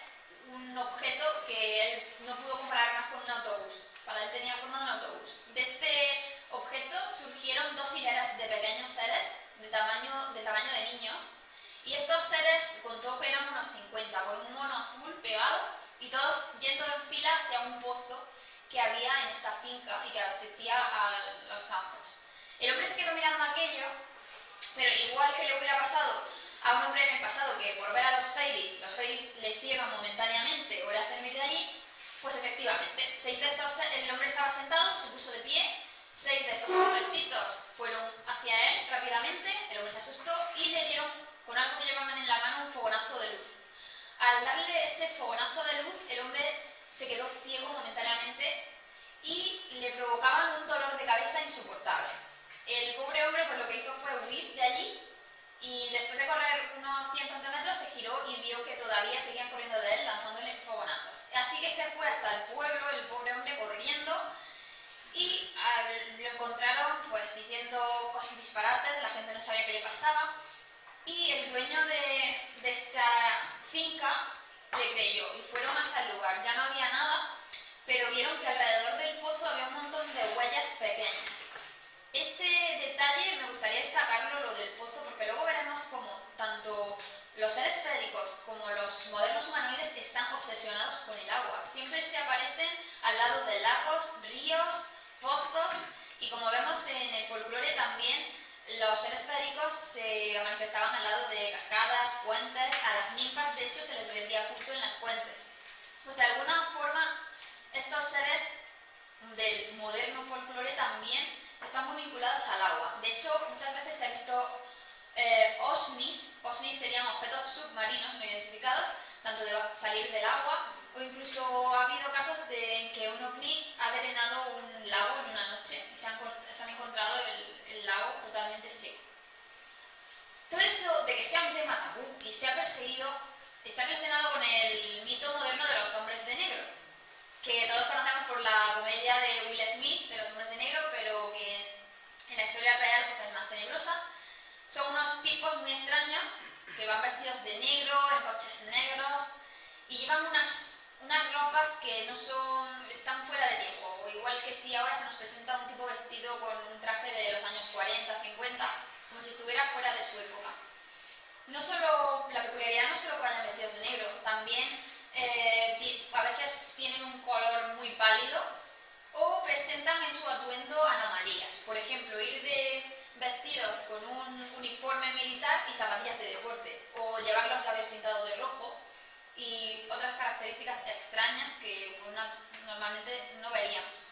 Speaker 2: un objeto que él no pudo comparar más con un autobús. Para él tenía forma de un autobús. De este objeto surgieron dos hileras de pequeños seres del tamaño de niños, y estos seres contó que eran unos 50, con un mono azul pegado, y todos yendo en fila hacia un pozo que había en esta finca y que abastecía a los campos. El hombre se quedó mirando aquello, pero igual que le hubiera pasado a un hombre en el pasado que por ver a los fairies le ciegan momentáneamente o le hacen ir de allí, pues efectivamente, el hombre estaba sentado, se puso de pie, 6 de estos hombrecitos fueron hacia él rápidamente, el hombre se asustó y le dieron con algo que llevaban en la mano un fogonazo de luz. Al darle este fogonazo de luz, el hombre se quedó ciego momentáneamente y le provocaban un dolor de cabeza insoportable. El pobre hombre pues lo que hizo fue huir de allí, y después de correr unos cientos de metros se giró y vio que todavía seguían corriendo de él lanzándole fogonazos. Así que se fue hasta el pueblo, el pobre hombre corriendo, y lo encontraron pues diciendo cosas disparates, la gente no sabía qué le pasaba, y el dueño de esta finca le creyó y fueron hasta el lugar. Ya no había nada, pero vieron que alrededor del pozo había un montón de huellas pequeñas. Este detalle me gustaría destacarlo, lo del pozo, porque luego veremos cómo tanto los seres féricos como los modernos humanoides están obsesionados con el agua. Siempre se aparecen al lado de lagos, ríos, pozos, y como vemos en el folclore también los seres féricos se manifestaban al lado de cascadas, puentes. A las ninfas de hecho se les rendía culto en las fuentes. Pues de alguna forma estos seres del moderno folclore también están muy vinculados al agua. De hecho, muchas veces se ha visto OSNIs serían objetos submarinos no identificados, tanto de salir del agua, o incluso ha habido casos en que un ovni ha drenado un lago en una noche y se han encontrado el lago totalmente seco. Todo esto de que sea un tema tabú y sea perseguido está relacionado con el mito moderno de los hombres de negro, que todos conocemos por la comedia de Will Smith, de los hombres de negro, pero que en la historia real pues, es más tenebrosa. Son unos tipos muy extraños que van vestidos de negro, en coches negros, y llevan unas ropas que están fuera de tiempo, o igual que si ahora se nos presenta un tipo vestido con un traje de los años 40, 50, como si estuviera fuera de su época. La peculiaridad no solo que vayan vestidos de negro, también a veces tienen un color muy pálido o presentan en su atuendo anomalías. Por ejemplo, ir vestidos con un uniforme militar y zapatillas de deporte, o llevar los labios pintados de rojo y otras características extrañas que normalmente no veríamos.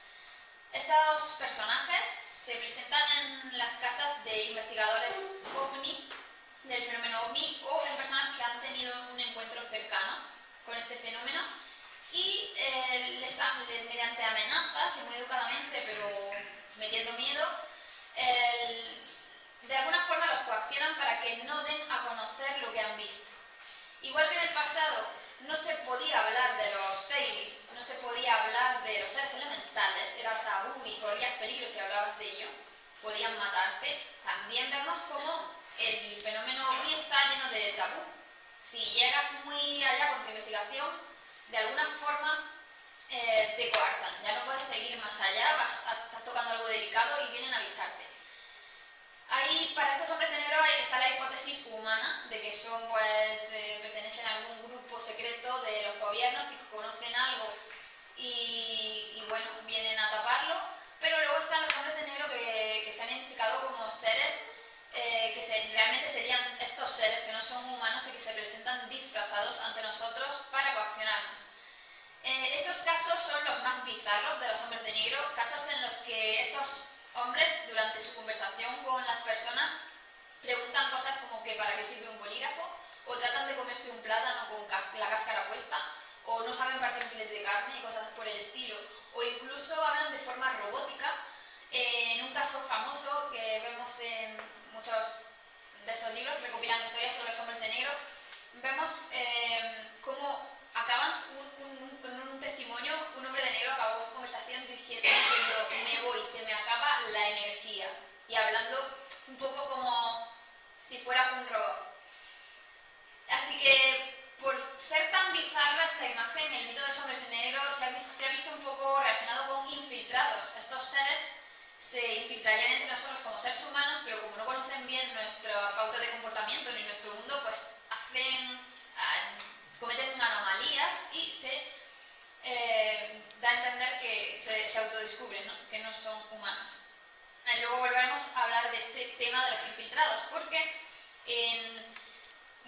Speaker 2: Estos personajes se presentan en las casas de investigadores OVNI, del fenómeno OVNI, o en personas que han tenido un encuentro cercano con este fenómeno, y mediante amenazas, y muy educadamente, pero metiendo miedo, de alguna forma los coaccionan para que no den a conocer lo que han visto. Igual que en el pasado no se podía hablar de los fairies, no se podía hablar de los seres elementales, era tabú y corrías peligro si hablabas de ello, podían matarte. También vemos cómo el fenómeno ovni está lleno de tabú. Si llegas muy allá con tu investigación, de alguna forma te coartan, ya no puedes seguir más allá, estás tocando algo delicado y vienen a avisarte. Ahí, para estos hombres de negro está la hipótesis humana de que son, pues, pertenecen a algún grupo secreto de los gobiernos y que conocen algo y bueno, vienen a taparlo, pero luego están los hombres de negro que se han identificado como seres realmente serían estos seres que no son humanos y que se presentan disfrazados ante nosotros para coaccionarnos. Estos casos son los más bizarros de los hombres de negro, casos en los que estos hombres, durante su conversación con las personas, preguntan cosas como que para qué sirve un bolígrafo, o tratan de comerse un plátano con la cáscara puesta, o no saben partir un filete de carne y cosas por el estilo, o incluso hablan de forma robótica. En un caso famoso que vemos en muchos de estos libros, recopilando historias sobre los hombres de negro, vemos cómo acaban con un testimonio, un hombre de negro acabó su conversación diciendo me voy, se me acaba la energía, y hablando un poco como si fuera un robot. Así que, por ser tan bizarra esta imagen, el mito de los hombres de negro se ha visto un poco relacionado con infiltrados. Estos seres se infiltrarían entre nosotros como seres humanos, pero como no conocen bien nuestra pauta de comportamiento ni nuestro mundo, pues cometen anomalías y se da a entender que se autodescubren, ¿no? Que no son humanos. Luego volveremos a hablar de este tema de los infiltrados, porque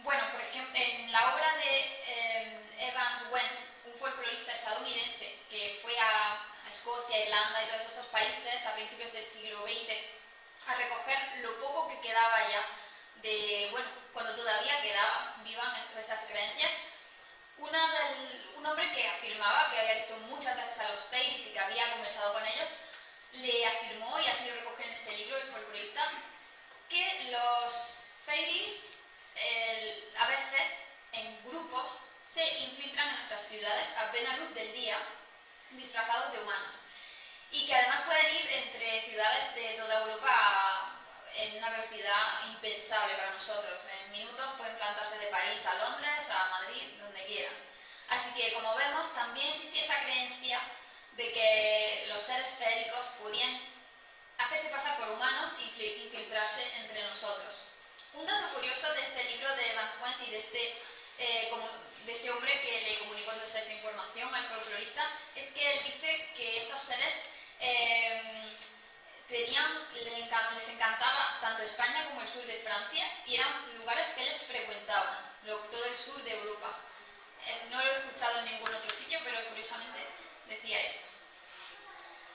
Speaker 2: por ejemplo, en la obra de Evans Wentz, un folclorista estadounidense que fue a Escocia, Irlanda y todos estos países a principios del siglo XX a recoger lo poco que quedaba ya de, cuando todavía quedaban vivas estas creencias, un hombre que afirmaba que había visto muchas veces a los fairies y que había conversado con ellos, le afirmó, y así lo recoge en este libro el folclorista, que los fairies a veces en grupos se infiltran en nuestras ciudades a plena luz del día disfrazados de humanos, y que además pueden ir entre ciudades de toda Europa en una velocidad impensable para nosotros. En minutos pueden plantarse de París a Londres, a Madrid, donde quieran. Así que, como vemos, también existía esa creencia de que los seres féricos podían hacerse pasar por humanos e infiltrarse entre nosotros. Un dato curioso de este libro de Evans Wentz y de este hombre que le comunicó entonces esta información al folclorista, es que él dice que estos seres les encantaba tanto España como el sur de Francia, y eran lugares que ellos frecuentaban, todo el sur de Europa. No lo he escuchado en ningún otro sitio, pero curiosamente decía esto.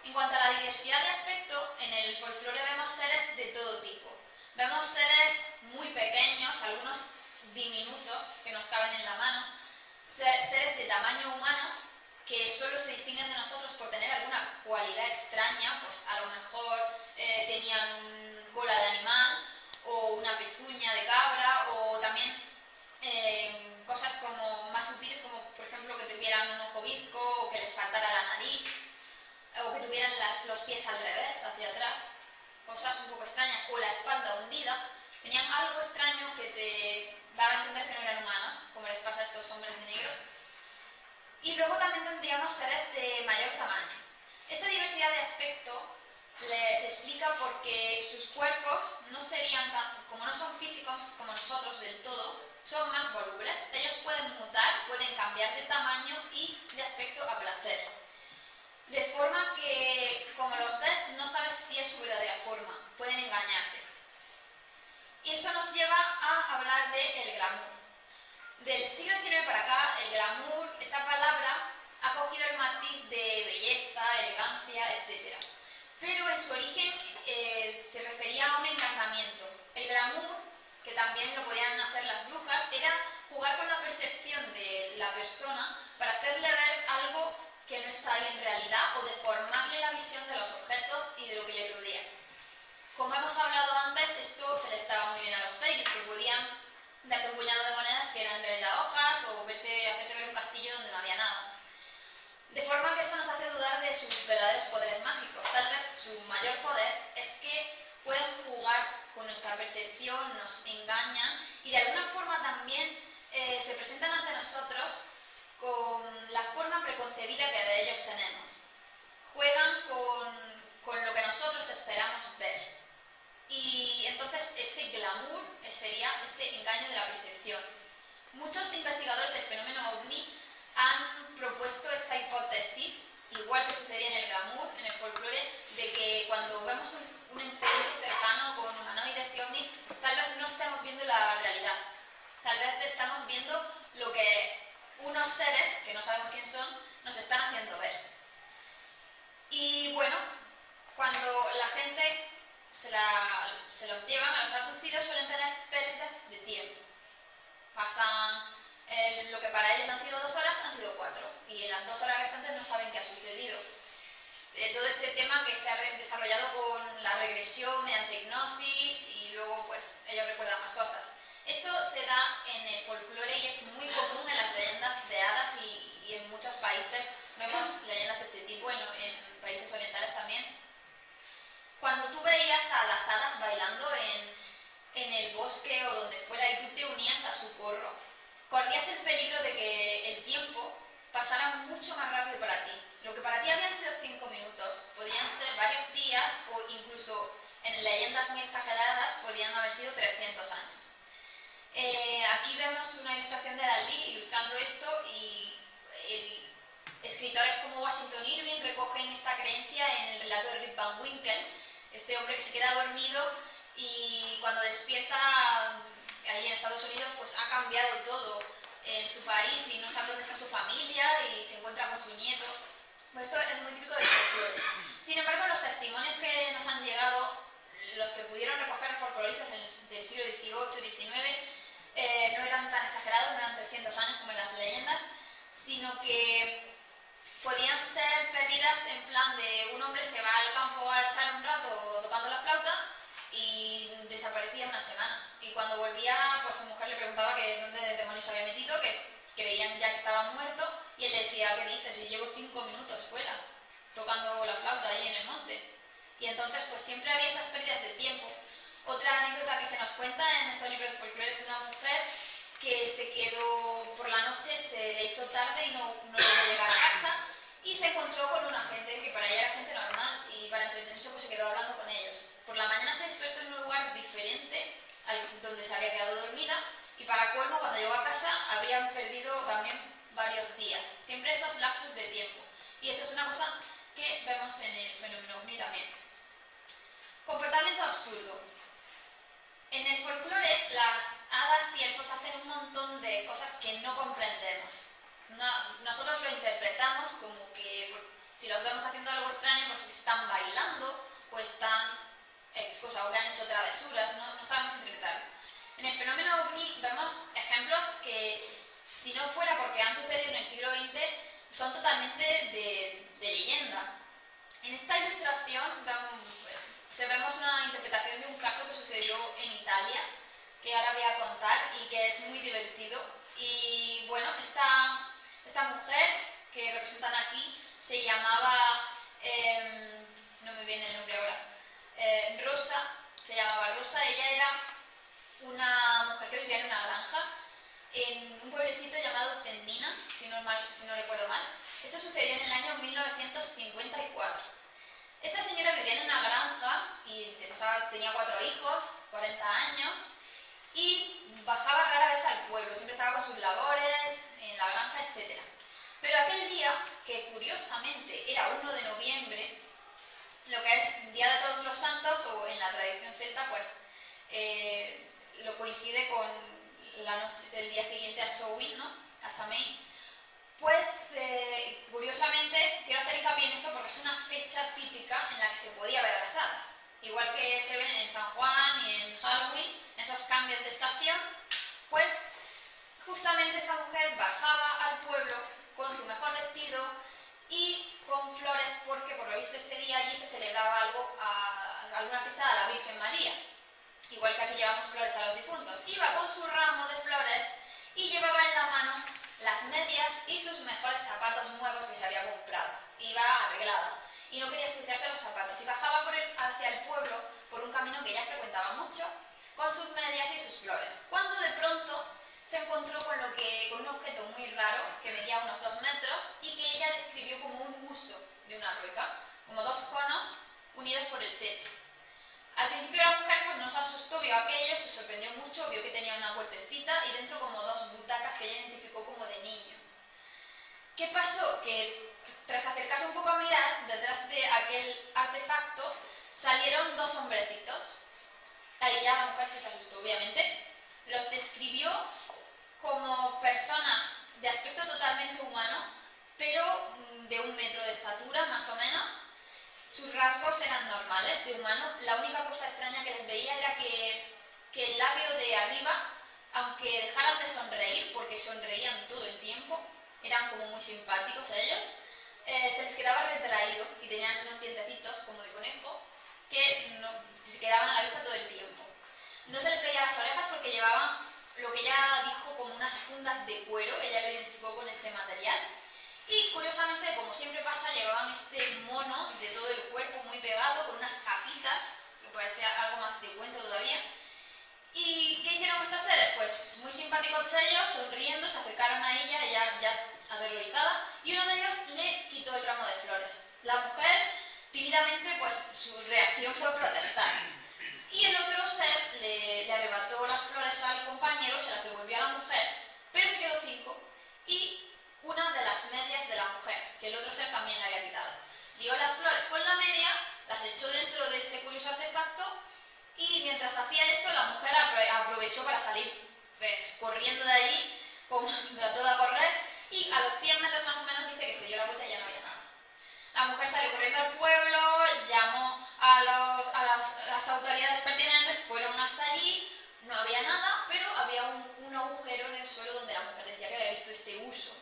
Speaker 2: En cuanto a la diversidad de aspecto, en el folclore vemos seres de todo tipo. Vemos seres muy pequeños, algunos diminutos que nos caben en la mano, seres de tamaño humano que solo se distinguen de nosotros por tener alguna cualidad extraña, pues a lo mejor tenían cola de animal o una pezuña de cabra, o también cosas como más sutiles, como por ejemplo que tuvieran un ojo bizco, o que les faltara la nariz, o que tuvieran los pies al revés, hacia atrás, cosas un poco extrañas, o la espalda hundida. Tenían algo extraño que te daba a entender que no eran humanos, como les pasa a estos hombres de negro. Y luego también tendríamos seres de mayor tamaño. Esta diversidad de aspecto se explica porque sus cuerpos no serían como no son físicos como nosotros del todo, son más volubles. Ellos pueden mutar, pueden cambiar de tamaño y de aspecto a placer. De forma que, como los ves, no sabes si es su verdadera forma, pueden engañarte. Y eso nos lleva a hablar del glamour. Del siglo XIX para acá, el glamour, esta palabra, ha cogido el matiz de belleza, elegancia, etc. Pero en su origen se refería a un encantamiento. El glamour, que también lo podían hacer las brujas, era jugar con la percepción de la persona para hacerle ver algo que no está ahí en realidad, o deformarle la visión de los objetos y de lo que le rodea. Como hemos hablado antes, esto se le estaba muy bien a los fairies, que podían darte un puñado de monedas que eran en realidad hojas, o hacerte ver un castillo donde no había nada. De forma que esto nos hace dudar de sus verdaderos poderes mágicos. Tal vez su mayor poder es que pueden jugar con nuestra nuestra percepción, nos engañan y de alguna forma también se presentan ante nosotros con la forma preconcebida que de ellos tenemos. Juegan con lo que nosotros esperamos ver. Y entonces este glamour sería ese engaño de la percepción. Muchos investigadores del fenómeno OVNI han propuesto esta hipótesis, igual que sucedía en el glamour, en el folclore, de que cuando vemos un encuentro cercano con humanoides y ovnis, tal vez no estamos viendo la realidad. Tal vez estamos viendo lo que unos seres, que no sabemos quién son, nos están haciendo ver. Y bueno, cuando la gente se los llevan a los abducidos, suelen tener pérdidas de tiempo. Pasan lo que para ellos han sido 2 horas, han sido 4. Y en las 2 horas restantes no saben qué ha sucedido. Todo este tema que se ha desarrollado con la regresión mediante hipnosis y luego pues ellos recuerdan más cosas. Esto se da en el folclore y es muy común en las leyendas de hadas y en muchos países vemos leyendas de este tipo, en países orientales también. Cuando tú veías a las hadas bailando en el bosque o donde fuera y tú te unías a su corro, corrías el peligro de que el tiempo pasara mucho más rápido para ti. Lo que para ti habían sido 5 minutos, podían ser varios días o incluso en leyendas muy exageradas podían haber sido 300 años. Aquí vemos una ilustración de Dalí ilustrando esto y escritores como Washington Irving recogen esta creencia en el relato de Rip Van Winkle, este hombre que se queda dormido y cuando despierta ahí en Estados Unidos pues ha cambiado todo en su país y no sabe dónde está su familia y se encuentra con su nieto. Pues esto es muy típico del folclore. Sin embargo, los testimonios que nos han llegado, los que pudieron recoger folcloristas del siglo XVIII, XIX, no eran tan exagerados, no eran 300 años como en las leyendas, sino que podían ser pérdidas en plan de un hombre se va al campo a echar un rato tocando la flauta y desaparecía una semana. Y cuando volvía, pues su mujer le preguntaba que dónde demonios se había metido, que creían ya que estaba muerto, y él decía, ¿qué dices? Si llevo 5 minutos fuera, tocando la flauta ahí en el monte. Y entonces, pues siempre había esas pérdidas de tiempo. Otra anécdota que se nos cuenta en estos libros de folclore es de una mujer que se quedó por la noche, se le hizo tarde y no logró llegar a casa, y se encontró con una gente que para ella era gente normal, y para entretenerse pues se quedó hablando con ellos. Por la mañana se despertó en un lugar diferente al donde se había quedado dormida, y para colmo, cuando llegó a casa habían perdido también varios días, siempre esos lapsos de tiempo. Y esto es una cosa que vemos en el fenómeno OVNI también. Comportamiento absurdo. En el folclore, las hadas y elfos hacen un montón de cosas que no comprendemos. Nosotros lo interpretamos como que si los vemos haciendo algo extraño, pues están bailando o están o que han hecho travesuras, no sabemos interpretarlo. En el fenómeno OVNI vemos ejemplos que, si no fuera porque han sucedido en el siglo XX, son totalmente de leyenda. En esta ilustración vemos una interpretación de un caso que sucedió en Italia, que ahora voy a contar y que es muy divertido. Y bueno, esta mujer que representan aquí se llamaba, no me viene el nombre ahora, Rosa, se llamaba Rosa. Ella era una mujer que vivía en una granja en un pueblecito llamado Cennina, si no recuerdo mal. Esto sucedió en el año 1954. Esta señora vivía en una granja y tenía 4 hijos, 40 años, y bajaba rara vez al pueblo, siempre estaba con sus labores, en la granja, etc. Pero aquel día, que curiosamente era 1 de noviembre, lo que es Día de Todos los Santos, o en la tradición celta, pues lo coincide con la noche del día siguiente a Samhain, ¿no? A Samhain. Pues curiosamente quiero hacer hincapié en eso porque es una fecha típica en la que se podía ver a las hadas. Igual que se ven en San Juan y en Halloween, esos cambios de estación, pues justamente esta mujer bajaba al pueblo con su mejor vestido y con flores porque por lo visto ese día allí se celebraba alguna fiesta de la Virgen María. Igual que aquí llevamos flores a los difuntos. Iba con su ramo de flores y llevaba en la mano las medias y sus mejores zapatos nuevos que se había comprado. Iba arreglada y no quería ensuciarse los zapatos y bajaba hacia el pueblo por un camino que ella frecuentaba mucho con sus medias y sus flores, cuando de pronto se encontró con un objeto muy raro que medía unos 2 metros y que ella describió como un huso de una rueca, como 2 conos unidos por el centro. Al principio la mujer pues no se asustó, vio aquello, se sorprendió mucho, vio que tenía una puertecita y dentro como 2 butacas que ella identificó como de niño. ¿Qué pasó? Que tras acercarse un poco a mirar, detrás de aquel artefacto salieron 2 hombrecitos. Ahí ya la mujer sí se asustó, obviamente. Los describió como personas de aspecto totalmente humano, pero de 1 metro de estatura, más o menos. Sus rasgos eran normales, de humano. La única cosa extraña que les veía era que el labio de arriba, aunque dejaran de sonreír, porque sonreían todo el tiempo, eran como muy simpáticos ellos, se les quedaba retraído y tenían unos dientecitos como de conejo que se quedaban a la vista todo el tiempo. No se les veía las orejas porque llevaban lo que ella dijo como unas fundas de cuero, ella lo identificó con este material. Y curiosamente, como siempre pasa, llevaban este mono de todo el cuerpo muy pegado, con unas capitas, que parecía algo más de cuento todavía. ¿Y qué hicieron estos seres? Pues muy simpáticos ellos, sonriendo, se acercaron a ella, ya aterrorizada, y uno de ellos le quitó el ramo de flores. La mujer, tímidamente, pues su reacción fue protestar. Y el otro ser le arrebató las flores al compañero, se las devolvió a la mujer, pero se quedó 5, y una de las medias de la mujer, que el otro ser también le había quitado. Lió las flores con la media, las echó dentro de este curioso artefacto, y mientras hacía esto, la mujer aprovechó para salir pues, corriendo de allí, como a toda correr, y a los 100 metros más o menos dice que se dio la vuelta y ya no había nada. La mujer salió corriendo al pueblo, llamó a las autoridades pertinentes, fueron hasta allí, no había nada, pero había un agujero en el suelo donde la mujer decía que había visto este uso.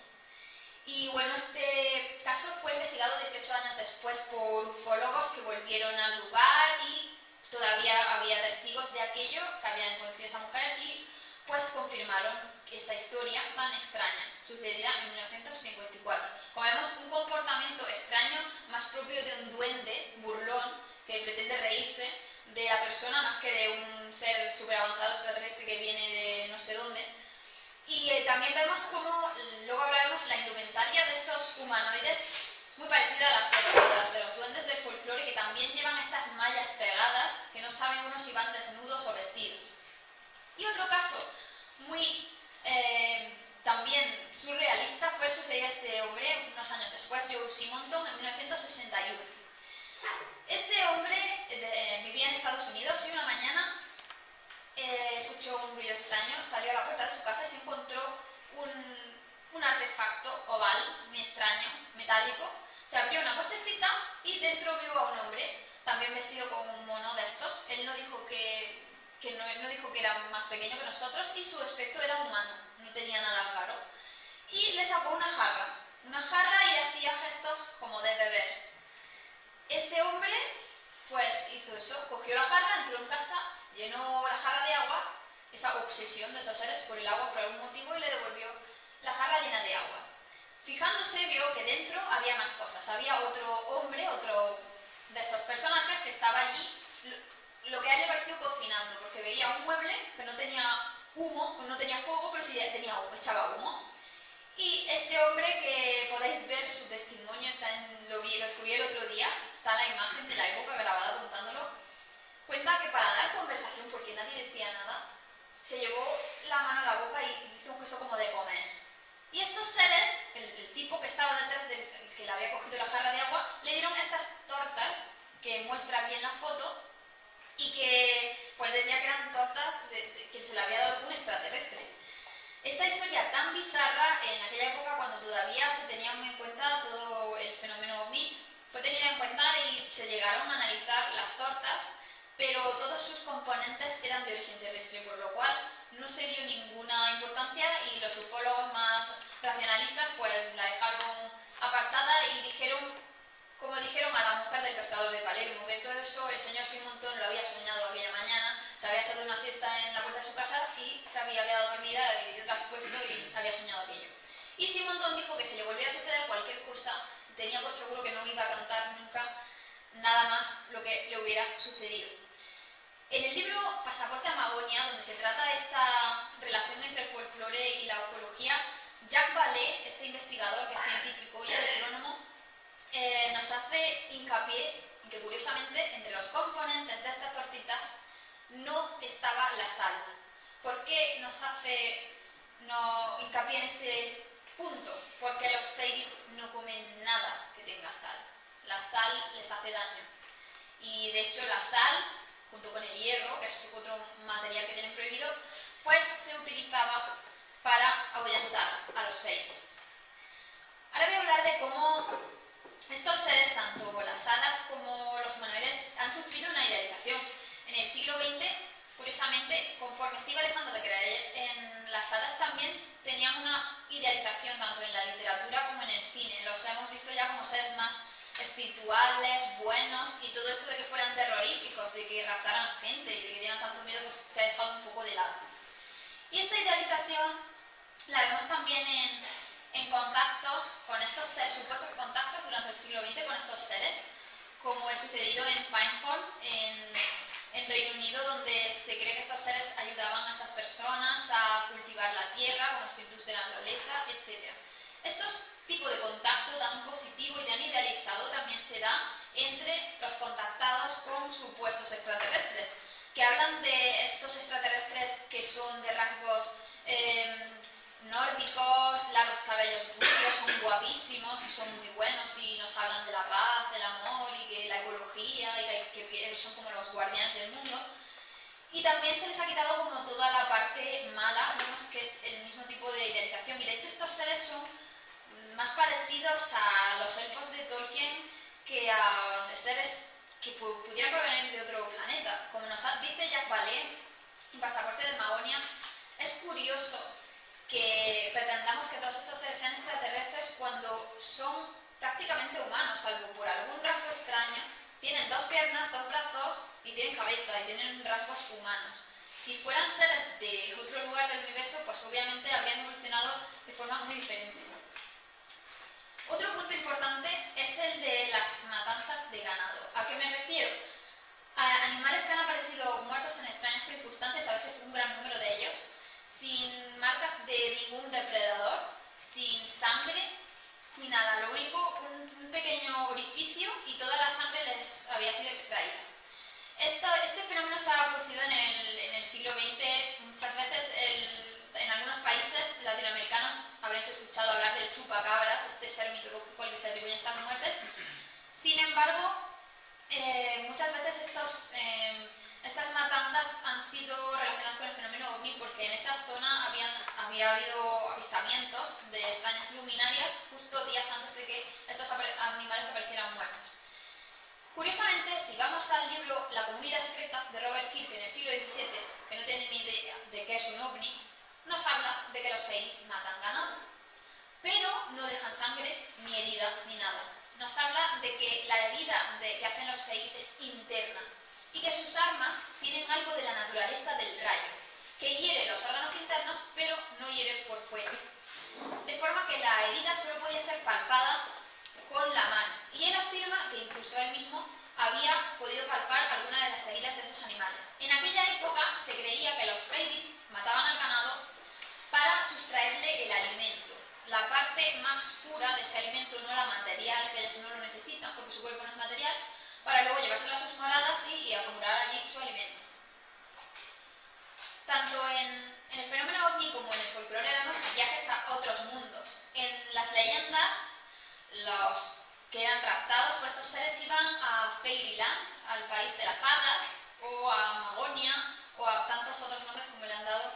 Speaker 2: Y bueno, este caso fue investigado 18 años después por ufólogos que volvieron al lugar y todavía había testigos de aquello que habían conocido a esta mujer y pues confirmaron que esta historia tan extraña, sucedida en 1954. Como vemos, un comportamiento extraño más propio de un duende burlón que pretende reírse de la persona más que de un ser súper avanzado extraterrestre que viene de no sé dónde. Y también vemos cómo, luego hablaremos, la indumentaria de estos humanoides es muy parecida a las de los duendes del folclore, que también llevan estas mallas pegadas, que no saben uno si van desnudos o vestidos. Y otro caso muy también surrealista fue el sucedido a este hombre unos años después, Joe Simonton, en 1961. Este hombre vivía en Estados Unidos y una mañana escuchó un ruido extraño, salió a la puerta de su casa y se encontró un artefacto oval, muy extraño, metálico. Se abrió una puertecita y dentro vio a un hombre, también vestido con un mono de estos. Él no dijo no dijo que era más pequeño que nosotros y su aspecto era humano, no tenía nada raro. Y le sacó una jarra y hacía gestos como de beber. Este hombre pues hizo eso, cogió la jarra, entró en casa, llenó la jarra de agua, esa obsesión de estos seres por el agua por algún motivo, y le devolvió la jarra llena de agua. Fijándose vio que dentro había más cosas, había otro hombre, otro de estos personajes que estaba allí, lo que a él le pareció cocinando, porque veía un mueble que no tenía humo, no tenía fuego, pero sí tenía humo, echaba humo. Y este hombre, que podéis ver su testimonio, lo descubrí el otro día, está la imagen de la época grabada contándolo, cuenta que para dar conversación, porque nadie decía nada, se llevó la mano a la boca y hizo un gesto como de comer. Y estos seres, el tipo que estaba detrás del que le había cogido la jarra de agua, le dieron estas tortas que muestran bien la foto y que pues decía que eran tortas que se le había dado un extraterrestre. Esta historia tan bizarra, en aquella época cuando todavía se tenía muy en cuenta todo el fenómeno OVNI, fue tenida en cuenta y se llegaron a analizar las tortas, pero todos sus componentes eran de origen terrestre, por lo cual no se dio ninguna importancia y los ufólogos más racionalistas pues la dejaron apartada y dijeron, como dijeron a la mujer del pescador de Palermo, que todo eso el señor Simonton lo había soñado aquella mañana, se había echado una siesta en la puerta de su casa y se había quedado dormida y traspuesto y había soñado aquello. Y Simonton dijo que si le volviera a suceder cualquier cosa, tenía por seguro que no iba a contar nunca nada más lo que le hubiera sucedido. En el libro Pasaporte a Magonia trata esta relación entre el folclore y la ufología, Jacques Vallée, este investigador que es científico y astrónomo, nos hace hincapié en que curiosamente entre los componentes de estas tortitas no estaba la sal. ¿Por qué nos hace hincapié en este punto? Porque los fairies no comen nada que tenga sal. La sal les hace daño. Y de hecho la sal, junto con el hierro, que es otro material que tienen prohibido, pues se utilizaba para ahuyentar a los fairies. Ahora voy a hablar de cómo estos seres, tanto las hadas como los humanoides, han sufrido una idealización. En el siglo XX, curiosamente, conforme se iba dejando de creer en las hadas, también tenían una idealización tanto en la literatura como en el cine. Los hemos visto ya como seres más espirituales, buenos, y todo esto de que fueran terroríficos, de que raptaran gente y de que dieran tanto miedo, pues se ha dejado un poco de lado. Y esta idealización la vemos también en contactos con estos seres, supuestos contactos durante el siglo XX con estos seres, como el sucedido en Pinehall, en Reino Unido, donde se cree que estos seres ayudaban a estas personas a cultivar la tierra como espíritus de la naturaleza, etc. Estos tipos de contacto tan positivo y tan idealizado también se da entre los contactados con supuestos extraterrestres, que hablan de estos extraterrestres que son de rasgos nórdicos, largos cabellos rubios, son guapísimos y son muy buenos y nos hablan de la paz, del amor y que la ecología y que son como los guardianes del mundo. Y también se les ha quitado como toda la parte mala, vemos que es el mismo tipo de idealización, y de hecho estos seres son más parecidos a los elfos de Tolkien que a seres que pudieran provenir de otro planeta. Como nos dice Jacques Vallée en Pasaporte de Magonia, es curioso que pretendamos que todos estos seres sean extraterrestres cuando son prácticamente humanos, salvo por algún rasgo extraño. Tienen 2 piernas, 2 brazos y tienen cabeza y tienen rasgos humanos. Si fueran seres de otro lugar del universo, pues obviamente habrían evolucionado de forma muy diferente. Otro punto importante es el de las matanzas de ganado. ¿A qué me refiero? A animales que han aparecido muertos en extrañas circunstancias, a veces un gran número de ellos, sin marcas de ningún depredador, sin sangre ni nada, lo único, un pequeño orificio y toda la sangre les había sido extraída. Este fenómeno se ha producido en el siglo XX, muchas veces en algunos países latinoamericanos habréis escuchado hablar del chupacabras, este ser mitológico al que se atribuyen estas muertes. Sin embargo, muchas veces estas matanzas han sido relacionadas con el fenómeno ovni porque en esa zona había habido avistamientos de extrañas luminarias justo días antes de que estos animales aparecieran muertos. Curiosamente, si vamos al libro La comunidad secreta de Robert Kirk en el siglo XVII, que no tiene ni idea de qué es un ovni, nos habla de que los fairies matan ganado, pero no dejan sangre, ni herida, ni nada. Nos habla de que la herida que hacen los fairies es interna y que sus armas tienen algo de la naturaleza del rayo, que hiere los órganos internos, pero no hiere por fuera. De forma que la herida solo podía ser palpada con la mano. Y él afirma que incluso él mismo había podido palpar alguna de las heridas de esos animales. En aquella época se creía que los fairies mataban al ganado para sustraerle el alimento. La parte más pura de ese alimento no era material, que ellos no lo necesitan porque su cuerpo no es material, para luego llevárselo a sus moradas y acumular allí su alimento. Tanto en el fenómeno ovni como en el folclore vemos viajes a otros mundos. En las leyendas, los que eran raptados por estos seres iban a Fairyland, al país de las hadas, o a Magonia, o a tantos otros nombres como le han dado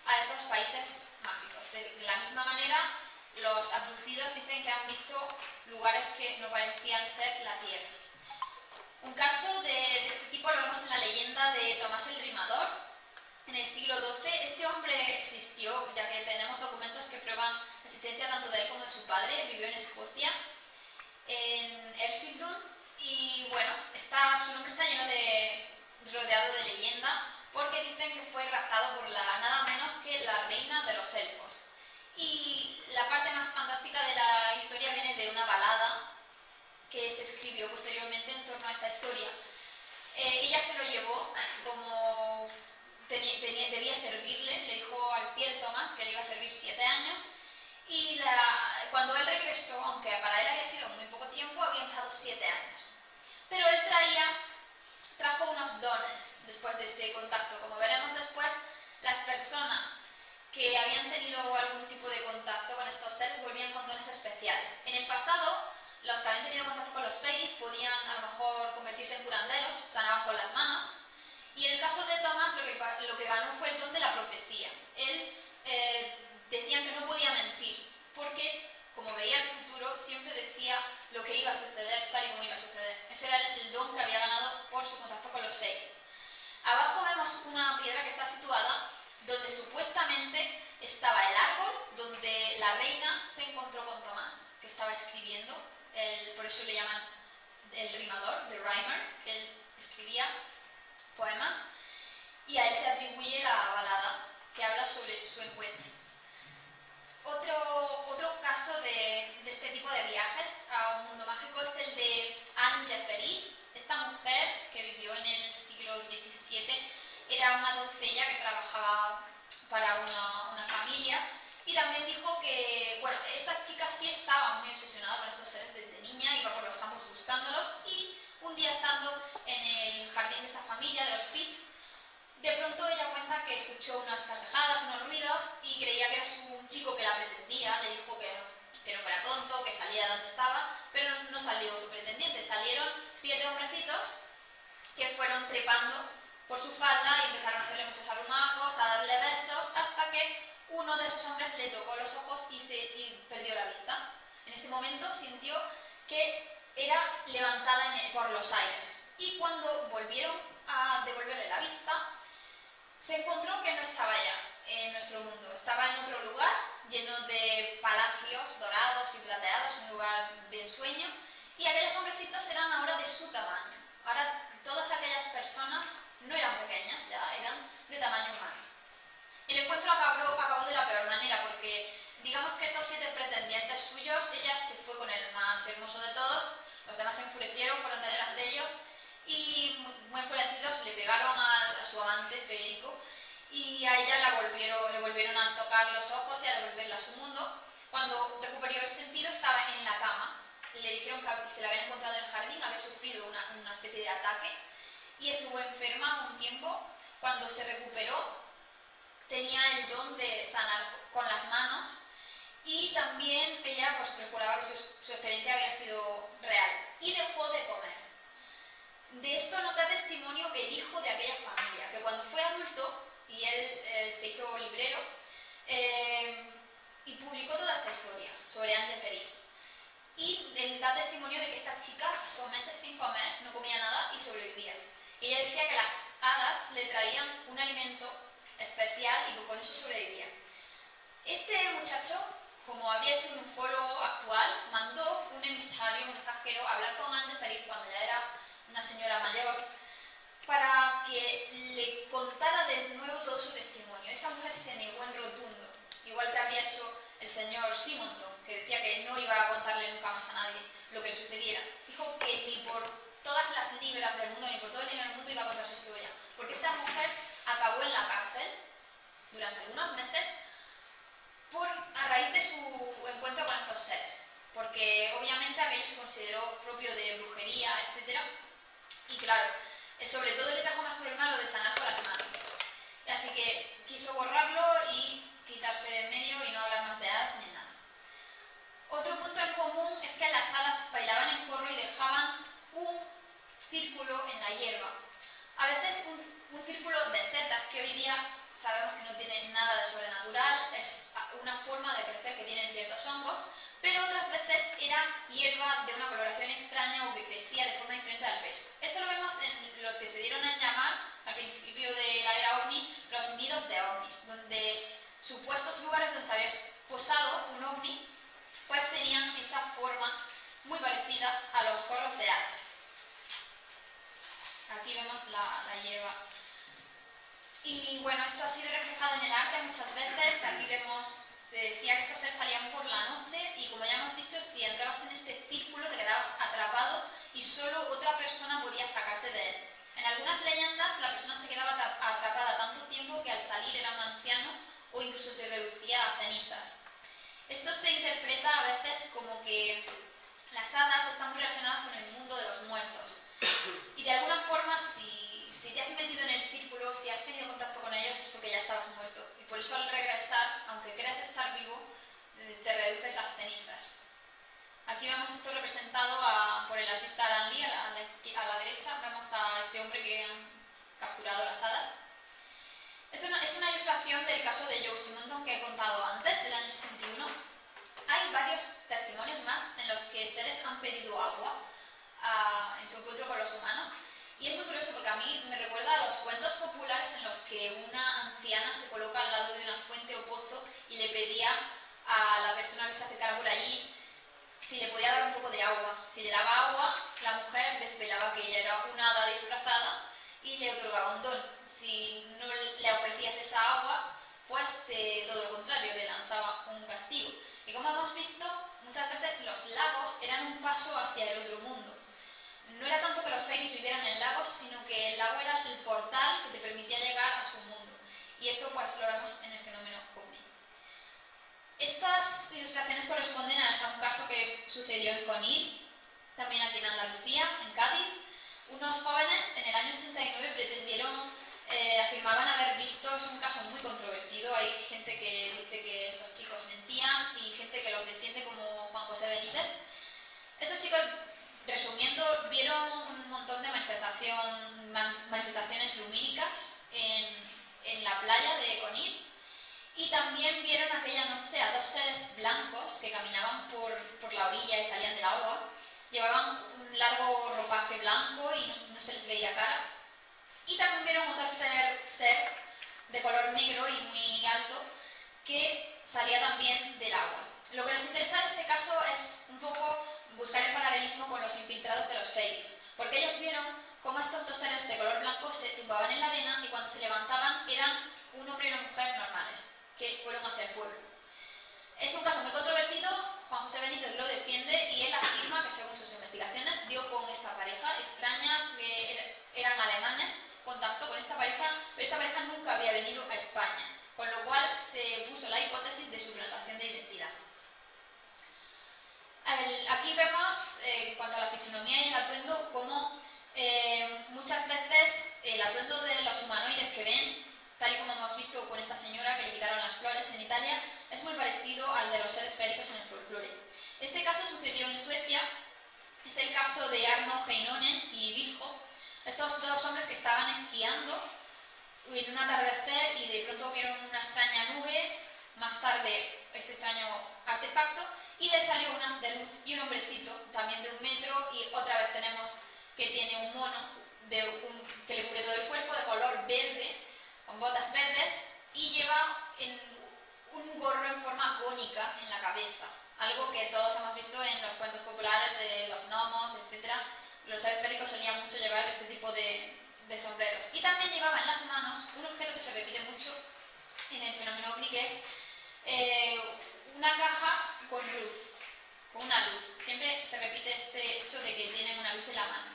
Speaker 2: a estos países mágicos. De la misma manera, los abducidos dicen que han visto lugares que no parecían ser la Tierra. Un caso de este tipo lo vemos en la leyenda de Tomás el Rimador. En el siglo XII este hombre existió, ya que tenemos documentos que prueban la existencia tanto de él como de su padre. Vivió en Escocia, en Ercildown, y bueno, su nombre está rodeado de leyenda, porque dicen que fue raptado por nada menos que la reina de los elfos. Y la parte más fantástica de la historia viene de una balada que se escribió posteriormente en torno a esta historia. Ella se lo llevó como debía servirle, le dijo al fiel Tomás que le iba a servir 7 años, y cuando él regresó, aunque para él había sido muy poco tiempo, habían pasado 7 años. Pero él trajo unos dones después de este contacto. Como veremos después, las personas que habían tenido algún tipo de contacto con estos seres volvían con dones especiales. En el pasado, los que habían tenido contacto con los fairies podían a lo mejor convertirse en curanderos, sanaban con las manos, y en el caso de Tomás lo que ganó fue el don de la profecía. Él decían que no podía mentir, porque como veía el futuro, siempre decía lo que iba a suceder tal y como iba a suceder. Ese era el don que había ganado por su contacto con los fairies. Abajo vemos una piedra que está situada donde supuestamente estaba el árbol donde la reina se encontró con Tomás, que estaba escribiendo, por eso le llaman el rimador, the rhymer, que él escribía poemas, y a él se atribuye la balada que habla sobre su encuentro. Otro caso de este tipo de viajes a un mundo mágico es el de Anne Jefferies. Esta mujer, que vivió en el siglo XVII, era una doncella que trabajaba para una familia, y también dijo que, bueno, esta chica sí estaba muy obsesionada con estos seres desde niña, iba por los campos buscándolos, y un día estando en el jardín de esta familia, de los Pitt, de pronto ella cuenta que escuchó unas carcajadas, unos ruidos, y creía que era un chico que la pretendía. Le dijo que no fuera tonto, que saliera de donde estaba, pero no salió su pretendiente. Salieron 7 hombrecitos que fueron trepando por su falda y empezaron a hacerle muchos arrumacos, a darle besos, hasta que uno de esos hombres le tocó los ojos y perdió la vista. En ese momento sintió que era levantada por los aires, y cuando volvieron a devolverle la vista, se encontró que no estaba ya en nuestro mundo, estaba en otro lugar lleno de palacios dorados y plateados, un lugar de ensueño, y aquellos hombrecitos eran ahora de su tamaño. Ahora todas aquellas personas no eran pequeñas, ya eran de tamaño humano. El encuentro acabó de la peor manera, porque digamos que estos 7 pretendientes suyos, ella se fue con el más hermoso de todos, los demás se enfurecieron, fueron detrás de ellos, y muy enfurecidos le pegaron a su amante Federico, y a ella le volvieron a tocar los ojos y a devolverla a su mundo. Cuando recuperó el sentido, estaba en la cama. Le dijeron que se la habían encontrado en el jardín, había sufrido una especie de ataque y estuvo enferma un tiempo. Cuando se recuperó, tenía el don de sanar con las manos, y también ella pues juraba que su experiencia había sido real, y dejó de comer. De esto nos da testimonio que el hijo de aquella familia, que cuando fue adulto, y él se hizo librero, y publicó toda esta historia sobre Anne Jefferies. Y él da testimonio de que esta chica pasó meses sin comer, no comía nada y sobrevivía. Y ella decía que las hadas le traían un alimento especial y que con eso sobrevivía. Este muchacho, como había hecho un foro actual, mandó un emisario, un mensajero, a hablar con Anne Jefferies cuando ya era una señora mayor, para que le contara de nuevo todo su testimonio. Esta mujer se negó en rotundo, igual que había hecho el señor Simonton, que decía que no iba a contarle nunca más a nadie lo que le sucediera. Dijo que ni por todas las libras del mundo, ni por todo el dinero del mundo iba a contar su historia, porque esta mujer acabó en la cárcel durante algunos meses a raíz de su encuentro con estos seres, porque obviamente aquello se consideró propio de brujería, etc. Y claro, sobre todo le trajo más problema lo de sanar con las manos. Así que quiso borrarlo y quitarse de en medio y no hablar más de hadas ni nada. Otro punto en común es que las hadas bailaban en corro y dejaban un círculo en la hierba. A veces un círculo de setas, que hoy día sabemos que no tiene nada de sobrenatural, es una forma de crecer que tienen ciertos hongos, pero otras veces era hierba de una coloración extraña o que crecía de forma diferente al resto. Esto lo vemos en los que se dieron a llamar, al principio de la era ovni, los nidos de ovnis, donde supuestos lugares donde se había posado un ovni, pues tenían esa forma muy parecida a los corros de hadas. Aquí vemos la hierba. Y bueno, esto ha sido reflejado en el arte muchas veces. Aquí vemos, se decía que estos seres salían por la noche, y como ya hemos dicho, si entrabas en este círculo te quedabas atrapado y solo otra persona podía sacarte de él. En algunas leyendas la persona se quedaba atrapada tanto tiempo que al salir era un anciano o incluso se reducía a cenizas. Esto se interpreta a veces como que las hadas están muy relacionadas con el mundo de los muertos. Y de alguna forma, si te has metido en el círculo, si has tenido contacto con ellos, es porque ya estabas muerto. Y por eso al regresar, aunque creas estar vivo, te reduces a cenizas. Aquí vemos esto representado por el artista Alan Lee, a la derecha vemos a este hombre que han capturado las hadas. Esto es una ilustración del caso de Joe Simonton que he contado antes, del año 61. Hay varios testimonios más en los que seres han pedido agua en su encuentro con los humanos. Y es muy curioso porque a mí me recuerda a los cuentos populares en los que una anciana se coloca al lado de una fuente o pozo y le pedía a la persona que se acercara por allí si le podía dar un poco de agua. Si le daba agua, la mujer desvelaba que ella era una hada disfrazada y le otorgaba un don. Si no le ofrecías esa agua, pues todo lo contrario, le lanzaba un castigo. Y como hemos visto, muchas veces los lagos eran un paso hacia el otro mundo. No era tanto que los fairies vivieran en lagos, sino que el lago era el portal que te permitía llegar a su mundo. Y esto pues lo vemos en el fenómeno ovni. Estas ilustraciones corresponden a un caso que sucedió en Conil, también aquí en Andalucía, en Cádiz. Unos jóvenes en el año 89 afirmaban haber visto, es un caso muy controvertido, hay gente que dice que estos chicos mentían y gente que los defiende como Juan José Benítez. Estos chicos, resumiendo, vieron un montón de manifestaciones lumínicas en la playa de Conil y también vieron aquella noche a dos seres blancos que caminaban por la orilla y salían del agua. Llevaban un largo ropaje blanco y no se les veía cara. Y también vieron un tercer ser de color negro y muy alto que salía también del agua. Lo que nos interesa en este caso es un poco buscar el paralelismo con los infiltrados de los fairies, porque ellos vieron cómo estos dos seres de color blanco se tumbaban en la arena y cuando se levantaban eran un hombre y una mujer normales, que fueron hacia el pueblo. Es un caso muy controvertido, Juan José Benítez lo defiende y él afirma que según sus investigaciones dio con esta pareja extraña, que eran alemanes, contactó con esta pareja, pero esta pareja nunca había venido a España, con lo cual se puso la hipótesis de suplantación de identidad. Aquí vemos, en cuanto a la fisonomía y el atuendo, cómo muchas veces el atuendo de los humanoides que ven, tal y como hemos visto con esta señora que le quitaron las flores en Italia, es muy parecido al de los seres féricos en el folclore. Este caso sucedió en Suecia, es el caso de Arno Heinonen y Viljo, estos dos hombres que estaban esquiando en un atardecer y de pronto vieron una extraña nube, más tarde este extraño artefacto, y de él salió un haz de luz y un hombrecito también de 1 metro, y otra vez tenemos que tiene un mono que le cubre todo el cuerpo de color verde, con botas verdes, y lleva un gorro en forma cónica en la cabeza, algo que todos hemos visto en los cuentos populares de los gnomos, etc. Los seres féricos solían mucho llevar este tipo de sombreros. Y también llevaba en las manos un objeto que se repite mucho en el fenómeno ovni, que es una caja con luz, con una luz. Siempre se repite este hecho de que tienen una luz en la mano.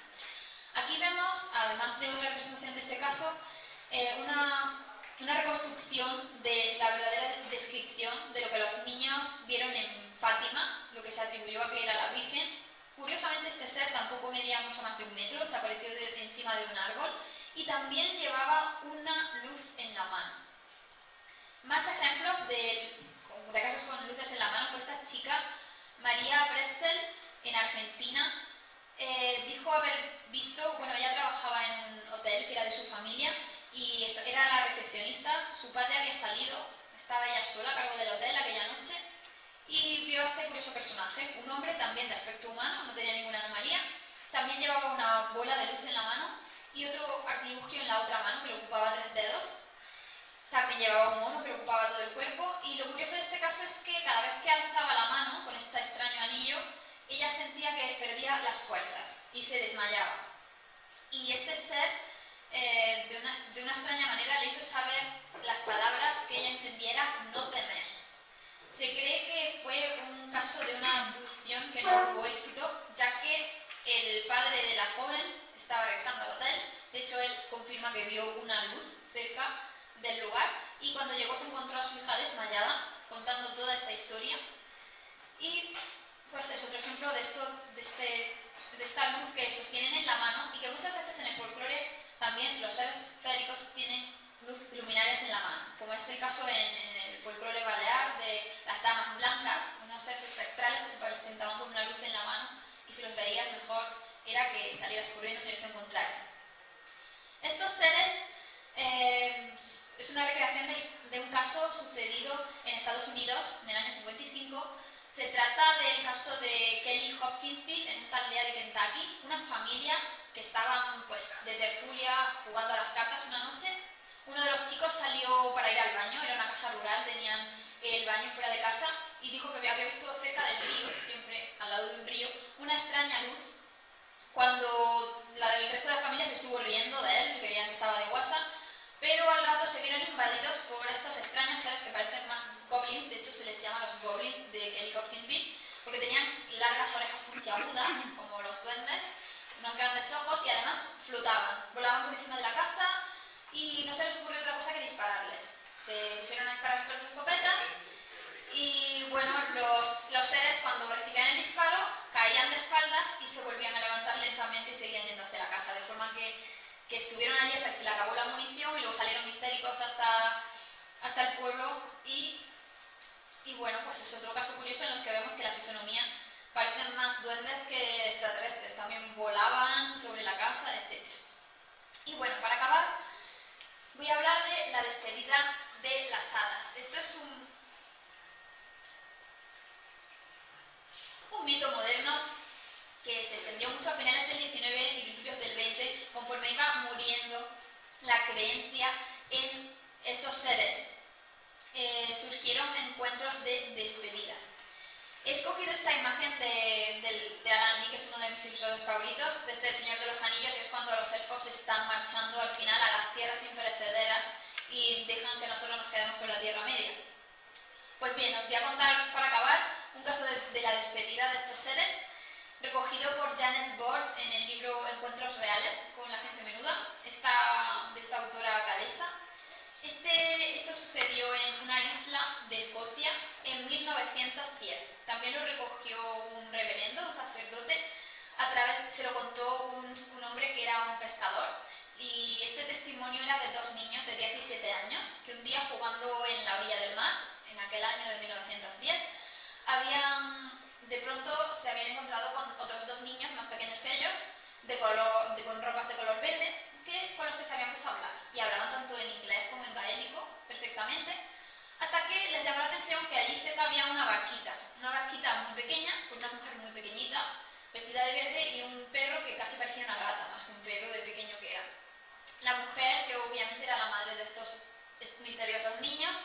Speaker 2: Aquí vemos, además de otra representación de este caso, una reconstrucción de la verdadera descripción de lo que los niños vieron en Fátima, lo que se atribuyó a que era la Virgen. Curiosamente este ser tampoco medía mucho más de 1 metro, se apareció encima de un árbol y también llevaba una luz en la mano. Más ejemplos de casos con luces en la mano fue esta chica, María Pretzel, en Argentina. Dijo haber visto, bueno, ella trabajaba en un hotel que era de su familia y era la recepcionista, su padre había salido, estaba ella sola a cargo del hotel aquella noche y vio a este curioso personaje, un hombre también de aspecto humano, no tenía ninguna anomalía, también llevaba una bola de luz en la mano y otro artilugio en la otra mano que le ocupaba 3 dedos. También llevaba un mono que le ocupaba todo el cuerpo y lo curioso de este caso es que cada vez que alzaba la mano con este extraño anillo, ella sentía que perdía las fuerzas y se desmayaba. Y este ser, de una extraña manera, le hizo saber las palabras que ella entendiera: no temer. Se cree que fue un caso de una abducción que no tuvo éxito, ya que el padre de la joven estaba regresando al hotel. De hecho, y cuando llegó se encontró a su hija desmayada, contando toda esta historia. Y pues es otro ejemplo de esta luz que sostienen en la mano y que muchas veces en el folclore también los seres féricos tienen luminarias en la mano, como es el caso en el folclore balear de las damas blancas, unos seres espectrales que se presentaban con una luz en la mano y si los veías mejor era que salieras corriendo en dirección contraria. Estos seres es una recreación de un caso sucedido en Estados Unidos en el año 55. Se trata del caso de Kelly Hopkinsville en esta aldea de Kentucky, una familia que estaban pues, de tertulia jugando a las cartas una noche. Uno de los chicos salió para ir al baño, era una casa rural, tenían el baño fuera de casa y dijo que había visto cerca del río, siempre al lado de un río, una extraña luz. Cuando el resto de la familia se estuvo riendo de él, creían que estaba de guasa, pero al rato se vieron invadidos por estos extraños seres que parecen más goblins, de hecho se les llama los goblins de Kelly Hopkinsville, porque tenían largas orejas puntiagudas, como los duendes, unos grandes ojos y además flotaban, volaban por encima de la casa y no se les ocurrió otra cosa que dispararles. Se pusieron a disparar con sus escopetas y bueno, los seres cuando recibían el disparo caían de espaldas y se volvían a levantar lentamente y seguían yendo hacia la casa, de forma que estuvieron allí hasta que se le acabó la munición y luego salieron histéricos hasta el pueblo y bueno, pues es otro caso curioso en los que vemos que la fisonomía parecen más duendes que extraterrestres, también volaban sobre la casa, etc. Y bueno, para acabar voy a hablar de la despedida de las hadas. Esto es un mito moderno que se extendió mucho a finales del 19 y principios del 20, conforme iba muriendo la creencia en estos seres. Surgieron encuentros de despedida. He escogido esta imagen de Alan Lee, que es uno de mis ilustradores favoritos, desde El Señor de los Anillos, y es cuando los elfos están marchando al final a las tierras imperecederas y dejan que nosotros nos quedemos con la Tierra Media. Pues bien, os voy a contar, para acabar, un caso de la despedida de estos seres, recogido por Janet Bord en el libro Encuentros Reales con la gente menuda, de esta autora galesa. Esto sucedió en una isla de Escocia en 1910. También lo recogió un reverendo, un sacerdote, se lo contó un hombre que era un pescador. Y este testimonio era de dos niños de 10 y 7 años, que un día jugando en la orilla del mar, en aquel año de 1910, de pronto se habían encontrado con otros dos niños más pequeños que ellos, con ropas de color verde, con los que se habían puesto a hablar. Y hablaban tanto en inglés como en gaélico perfectamente, hasta que les llamó la atención que allí cerca había una barquita muy pequeña, con una mujer muy pequeñita, vestida de verde, y un perro que casi parecía una rata, más que un perro de pequeño que era. La mujer, que obviamente era la madre de estos misteriosos niños,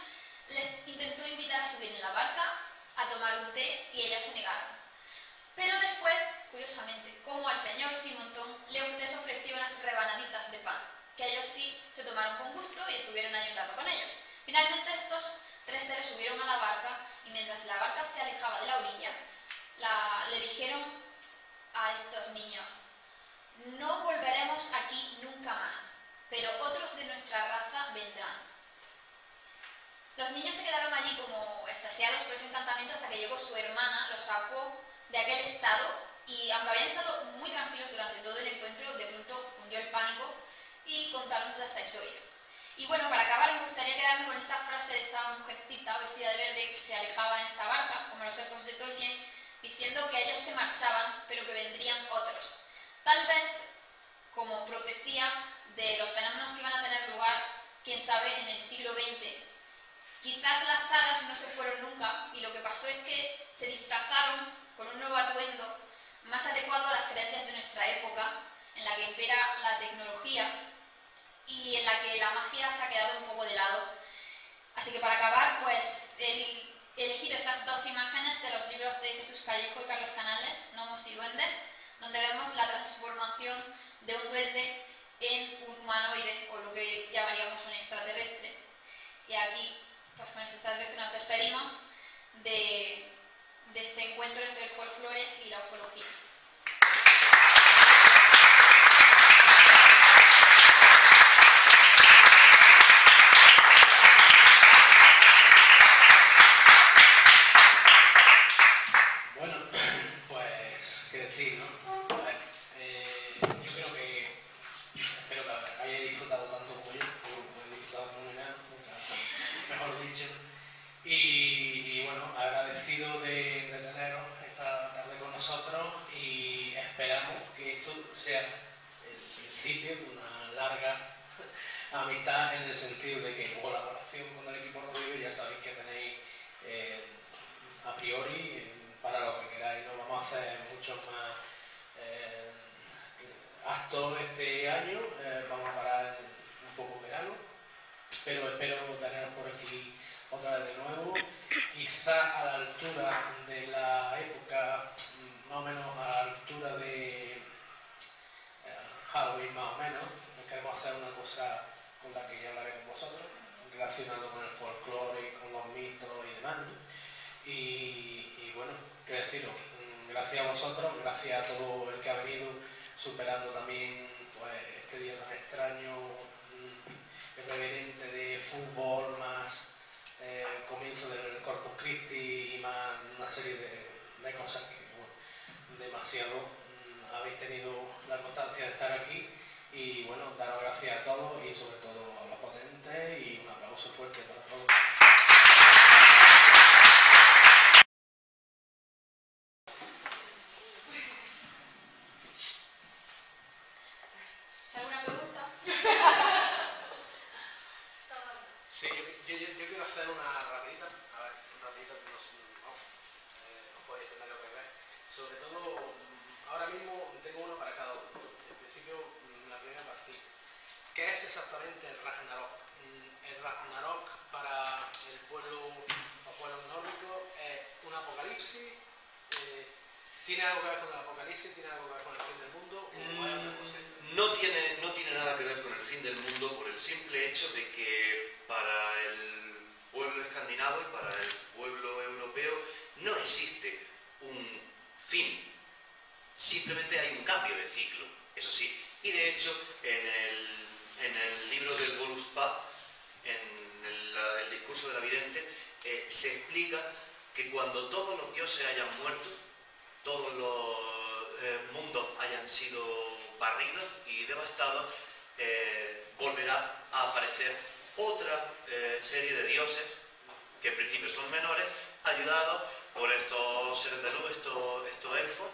Speaker 2: les intentó invitar a subir en la barca, a tomar un té, y ellas se negaron. Pero después, curiosamente, como al señor Simonton les ofreció unas rebanaditas de pan, que ellos sí se tomaron con gusto y estuvieron ahí un rato con ellos. Finalmente estos tres seres subieron a la barca y mientras la barca se alejaba de la orilla, le dijeron a estos niños: no volveremos aquí nunca más, pero otros de nuestra raza vendrán. Los niños se quedaron allí como extasiados por ese encantamiento hasta que llegó su hermana, los sacó de aquel estado y aunque habían estado muy tranquilos durante todo el encuentro, de pronto hundió el pánico y contaron toda esta historia. Y bueno, para acabar me gustaría quedarme con esta frase de esta mujercita vestida de verde que se alejaba en esta barca, como los elfos de Tolkien, diciendo que ellos se marchaban pero que vendrían otros. Tal vez como profecía de los fenómenos que iban a tener lugar, quién sabe, en el siglo XX. Quizás las hadas no se fueron nunca y lo que pasó es que se disfrazaron con un nuevo atuendo más adecuado a las creencias de nuestra época, en la que impera la tecnología y en la que la magia se ha quedado un poco de lado. Así que para acabar, pues he elegido estas dos imágenes de los libros de Jesús Callejo y Carlos Canales, Gnomos y Duendes, donde vemos la transformación de un duende en un humanoide, o lo que llamaríamos un extraterrestre. Y aquí, pues con ese extraterrestre nos despedimos de este encuentro entre el folclore y la ufología.
Speaker 1: Mitchell. Y bueno, agradecido de teneros esta tarde con nosotros y esperamos que esto sea el principio de una larga amistad, en el sentido de que colaboración con el equipo Rodrigo, ya sabéis que tenéis a priori para lo que queráis. No vamos a hacer muchos más actos este año, vamos a parar un poco en verano, pero espero teneros por aquí otra vez de nuevo, quizá a la altura de la época, más o menos a la altura de Halloween, más o menos. Queremos hacer una cosa con la que ya hablaré con vosotros, relacionado con el folclore, con los mitos y demás, ¿no? Y bueno, qué deciros, gracias a vosotros, gracias a todo el que ha venido, superando también pues, este día tan extraño, irreverente de fútbol, más comienzo del Corpus Christi y más una serie de cosas que, bueno, demasiado habéis tenido la constancia de estar aquí. Y bueno, daros gracias a todos y sobre todo a los potentes, y un aplauso fuerte para todos.
Speaker 2: ¿Alguna pregunta?
Speaker 1: Sí, yo quiero hacer una rapidita, a ver, una rapidita que no podéis entender lo que veis. Sobre todo, ahora mismo tengo uno para cada uno. En principio, la primera partida. ¿Qué es exactamente el Ragnarok? El Ragnarok para el pueblo, los pueblos nórdicos, es un apocalipsis. ¿Tiene algo que ver con el apocalipsis? ¿Tiene algo que ver con el fin del mundo?
Speaker 3: No tiene nada que ver con el fin del mundo, por el simple hecho de que para el pueblo escandinavo y para el pueblo europeo no existe un fin, simplemente hay un cambio de ciclo, eso sí. Y de hecho, en el libro del Voluspa, en el discurso de la vidente, se explica que cuando todos los dioses hayan muerto, todos los mundos hayan sido barridos y devastados, volverá a aparecer otra serie de dioses, que en principio son menores, ayudados por estos seres de luz, estos elfos,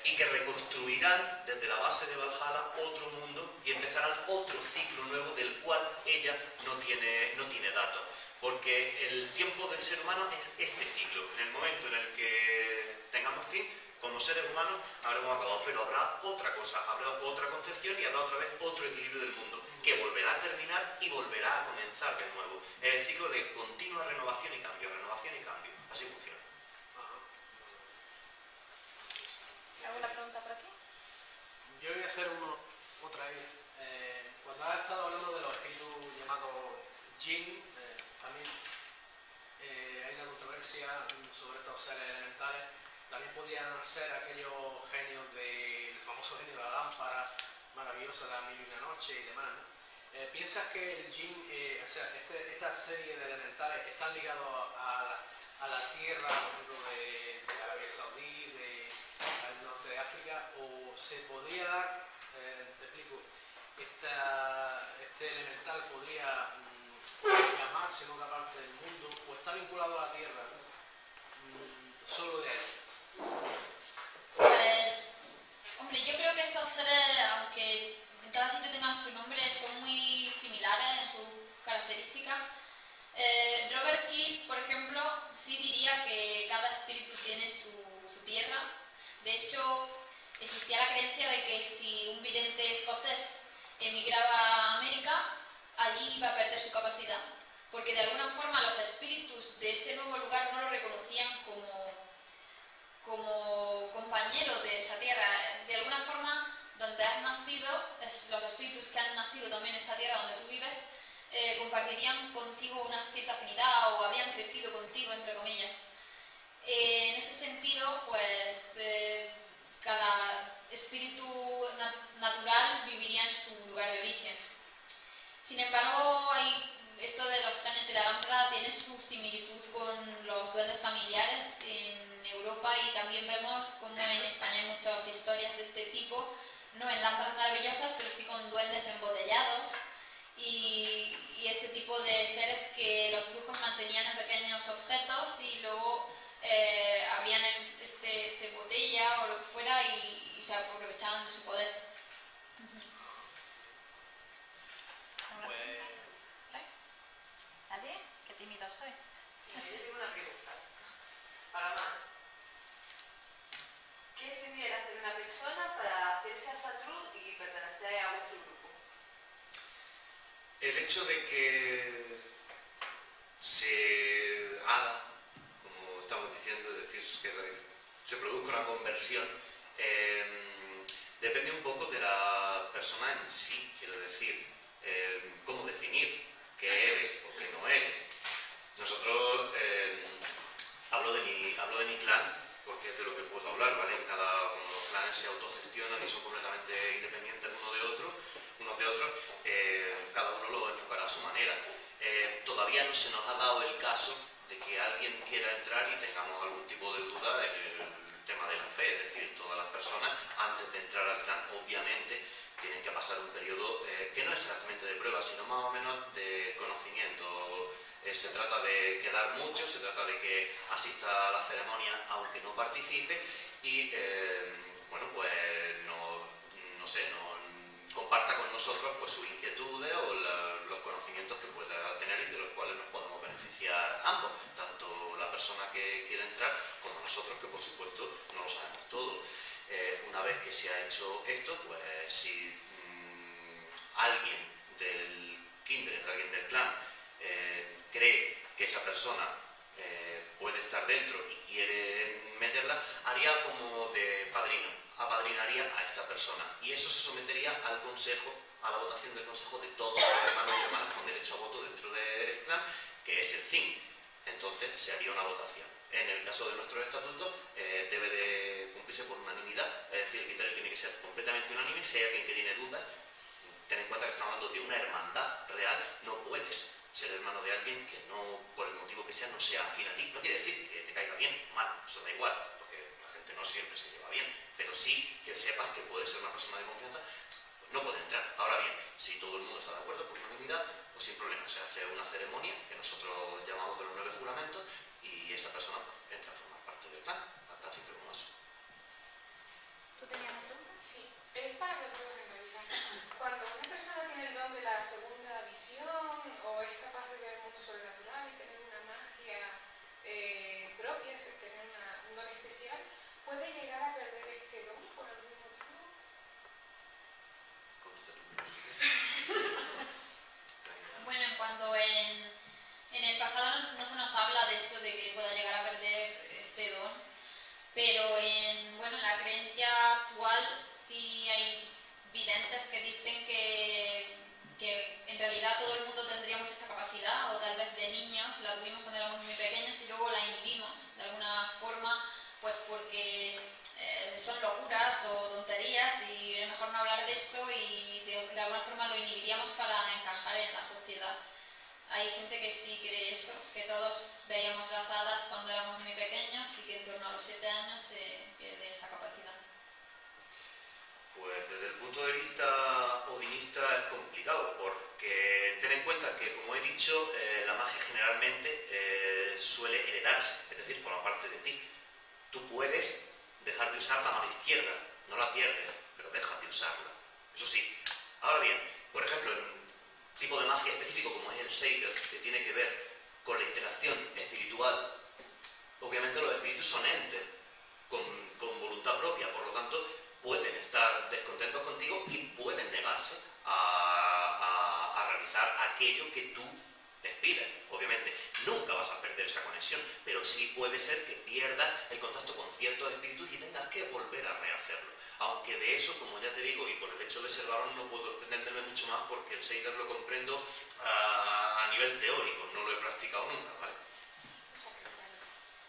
Speaker 3: y que reconstruirán desde la base de Valhalla otro mundo y empezarán otro ciclo nuevo del cual ella no tiene datos. Porque el tiempo del ser humano es este ciclo. En el momento en el que tengamos fin, como seres humanos habremos acabado, pero habrá otra cosa, habrá otra concepción y habrá otra vez otro equilibrio del mundo, que volverá a terminar y volverá a comenzar de nuevo. Es el ciclo de continua renovación y cambio, así funciona.
Speaker 2: ¿Alguna pregunta por aquí?
Speaker 1: Yo voy a hacer otra vez. Cuando has estado hablando de los espíritus llamados Jinn, también hay una controversia sobre estos seres elementales. También podían ser aquellos genios del famoso genio de la lámpara maravillosa, la mil y una noche y demás, ¿no? ¿Piensas que el Jinn, o sea, esta serie de elementales están ligados a la tierra, por ejemplo, de Arabia Saudí, al norte de África, o se podría dar, te explico, este elemental podría llamarse en otra parte del mundo, o está vinculado a la tierra, solo de ahí?
Speaker 2: Pues, hombre, yo creo que estos seres, aunque en cada sitio tengan su nombre, son muy similares en sus características. Robert Kiel, por ejemplo, sí diría que cada espíritu tiene su tierra. De hecho, existía la creencia de que si un vidente escocés emigraba a América, allí iba a perder su capacidad, porque de alguna forma los espíritus de ese nuevo lugar no lo reconocían como compañero de esa tierra. De alguna forma, donde has nacido, los espíritus que han nacido también en esa tierra donde tú vives, compartirían contigo una cierta afinidad o habían crecido contigo, entre comillas. En ese sentido, pues cada espíritu natural viviría en su lugar de origen. Sin embargo, esto de los genes de la lámpara tiene su similitud con los duendes familiares en Europa, y también vemos como en España hay muchas historias de este tipo, no en lámparas maravillosas, pero sí con duendes embotellados y este tipo de seres que los brujos objetos y luego abrían este botella o lo que fuera y se aprovechaban de su poder.
Speaker 4: ¿Nadie? Qué tímido soy.
Speaker 5: Yo tengo una pregunta. Para más. ¿Qué tendría que hacer una persona para hacerse a Satrú y pertenecer a vuestro grupo?
Speaker 3: El hecho de que se haga, como estamos diciendo, es decir, que se produzca una conversión, depende un poco de la persona en sí, quiero decir, cómo definir qué eres o qué no eres. Nosotros, hablo de mi clan, porque es de lo que puedo hablar, ¿vale? Como los clanes se autogestionan y son completamente independientes unos de otros, cada uno lo enfocará a su manera. Todavía no se nos ha dado el caso de que alguien quiera entrar y tengamos algún tipo de duda en el tema de la fe, es decir, todas las personas antes de entrar al clan obviamente tienen que pasar un periodo que no es exactamente de prueba, sino más o menos de conocimiento. Se trata de quedar mucho, se trata de que asista a la ceremonia aunque no participe y bueno, pues no sé, comparta con nosotros pues sus inquietudes o los conocimientos que pueda tener y de los cuales nos podemos beneficiar ambos, tanto la persona que quiere entrar como nosotros, que por supuesto no lo sabemos todo. Una vez que se ha hecho esto, pues si alguien del kindred, alguien del clan, cree que esa persona puede estar dentro y quiere meterla, haría como de padrino, apadrinaría a esta persona y eso se sometería al consejo, a la votación del consejo de todos los hermanos y hermanas con derecho a voto dentro del clan, que es el CIN. Entonces se haría una votación. En el caso de nuestros estatutos debe de cumplirse por unanimidad, es decir, el criterio tiene que ser completamente unánime. Si hay alguien que tiene dudas, ten en cuenta que estamos hablando de una hermandad real, no puedes ser hermano de alguien que no, por el motivo que sea, no sea afín a ti. No quiere decir que te caiga bien o mal, eso da igual, porque la gente no siempre se lleva bien, pero sí que sepas que puede ser una persona de confianza, pues no puede entrar. Ahora bien, si todo el mundo está de acuerdo por unanimidad, pues sin problema, se hace una ceremonia que nosotros llamamos de los 9 juramentos y esa persona pues, entra a formar parte del clan, tan simple como eso.
Speaker 4: ¿Tú tenías una pregunta?
Speaker 6: Sí, es para que todos en realidad. Cuando una persona tiene el don de la segunda visión o es capaz de ver el mundo sobrenatural y tener una magia propia, es decir, tener un don especial, ¿puede llegar a perder este don por algún motivo?
Speaker 2: Bueno, en cuanto en el pasado no se nos habla de esto de que pueda llegar a perder este don, pero en la creencia actual sí hay videntes que dicen que en realidad todo el mundo tendríamos esta capacidad, o tal vez de niños la tuvimos cuando éramos muy pequeños y luego la inhibimos de alguna forma, pues porque son locuras o tonterías y es mejor no hablar de eso y de alguna forma lo inhibiríamos para encajar en la sociedad. Hay gente que sí cree eso, que todos veíamos las hadas cuando éramos muy pequeños y que en torno a los 7 años se pierde esa capacidad.
Speaker 3: Pues desde el punto de vista odinista es complicado, porque ten en cuenta que, como he dicho, la magia generalmente suele heredarse, es decir, forma parte de ti. Tú puedes dejar de usar la mano izquierda, no la pierdes, pero dejas de usarla. Eso sí. Ahora bien, por ejemplo, en un tipo de magia específico como es el Seider, que tiene que ver con la interacción espiritual, obviamente los espíritus son entes con voluntad propia, por lo tanto pueden estar descontentos contigo y pueden negarse a realizar aquello que tú les pides. Obviamente nunca vas a perder esa conexión, pero sí puede ser que pierdas el contacto con ciertos espíritus y tengas que volver a rehacerlo. Aunque de eso, como ya te digo, y por el hecho de ser varón no puedo entenderme mucho más porque el Seider lo comprendo a nivel teórico, no lo he practicado nunca, ¿vale?
Speaker 4: Muchas gracias.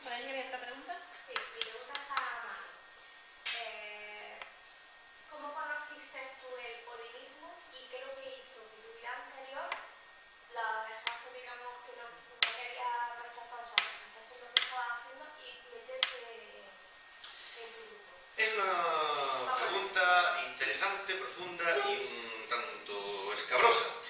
Speaker 4: ¿Por ahí había otra pregunta?
Speaker 7: Sí, mi pregunta es para Manu. ¿Cómo conociste tú el odinismo y qué es lo que hizo que tu vida anterior la dejase, digamos, que no quería rechazar, o sea, rechazase lo que estaba haciendo y meterte en tu grupo?
Speaker 3: Es una pregunta interesante, profunda y un tanto escabrosa.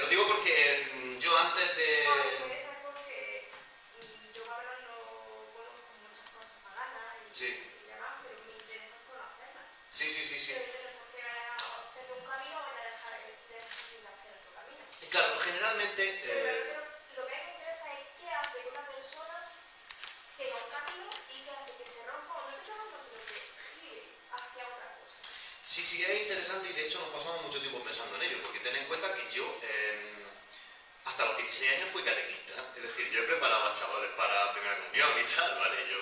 Speaker 3: Lo digo porque yo antes antes de...
Speaker 7: Claro, que es algo que yo más o menos no conozco muchas cosas paganas
Speaker 3: Sí.
Speaker 7: y demás, pero me interesa conocerlas.
Speaker 3: Sí.
Speaker 7: Pero yo no porque vaya a hacer un camino o vaya a dejar de hacer otro camino.
Speaker 3: Claro, generalmente...
Speaker 7: Pero lo que a mí me interesa es qué hace que una persona tenga un camino y qué hace que se rompa, o no que se rompa, sino que gire hacia otra cosa.
Speaker 3: Sí, es interesante y de hecho nos pasamos mucho tiempo pensando en ello, porque ten en cuenta que yo hasta los 16 años fui catequista, es decir, yo he preparado a chavales para primera comunión y tal, ¿vale? Yo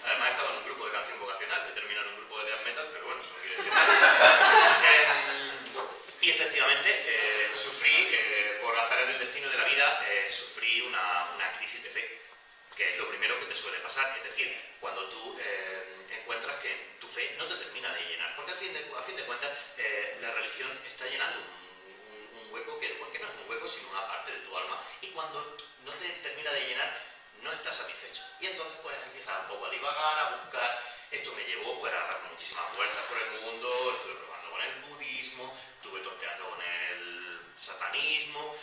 Speaker 3: además estaba en un grupo de canción vocacional, he terminado en un grupo de death metal, pero bueno, eso no quiere decir nada. Y efectivamente sufrí, por azares del destino de la vida, sufrí una crisis de fe, que es lo primero que te suele pasar, es decir, cuando tú encuentras que tu fe no te termina de llenar, porque a fin de cuentas la religión está llenando un hueco que no es un hueco sino una parte de tu alma, y cuando no te termina de llenar no estás satisfecho, y entonces pues empiezas un poco a divagar, a buscar. Esto me llevó pues, a dar muchísimas vueltas por el mundo, estuve probando con el budismo, estuve tonteando con el satanismo,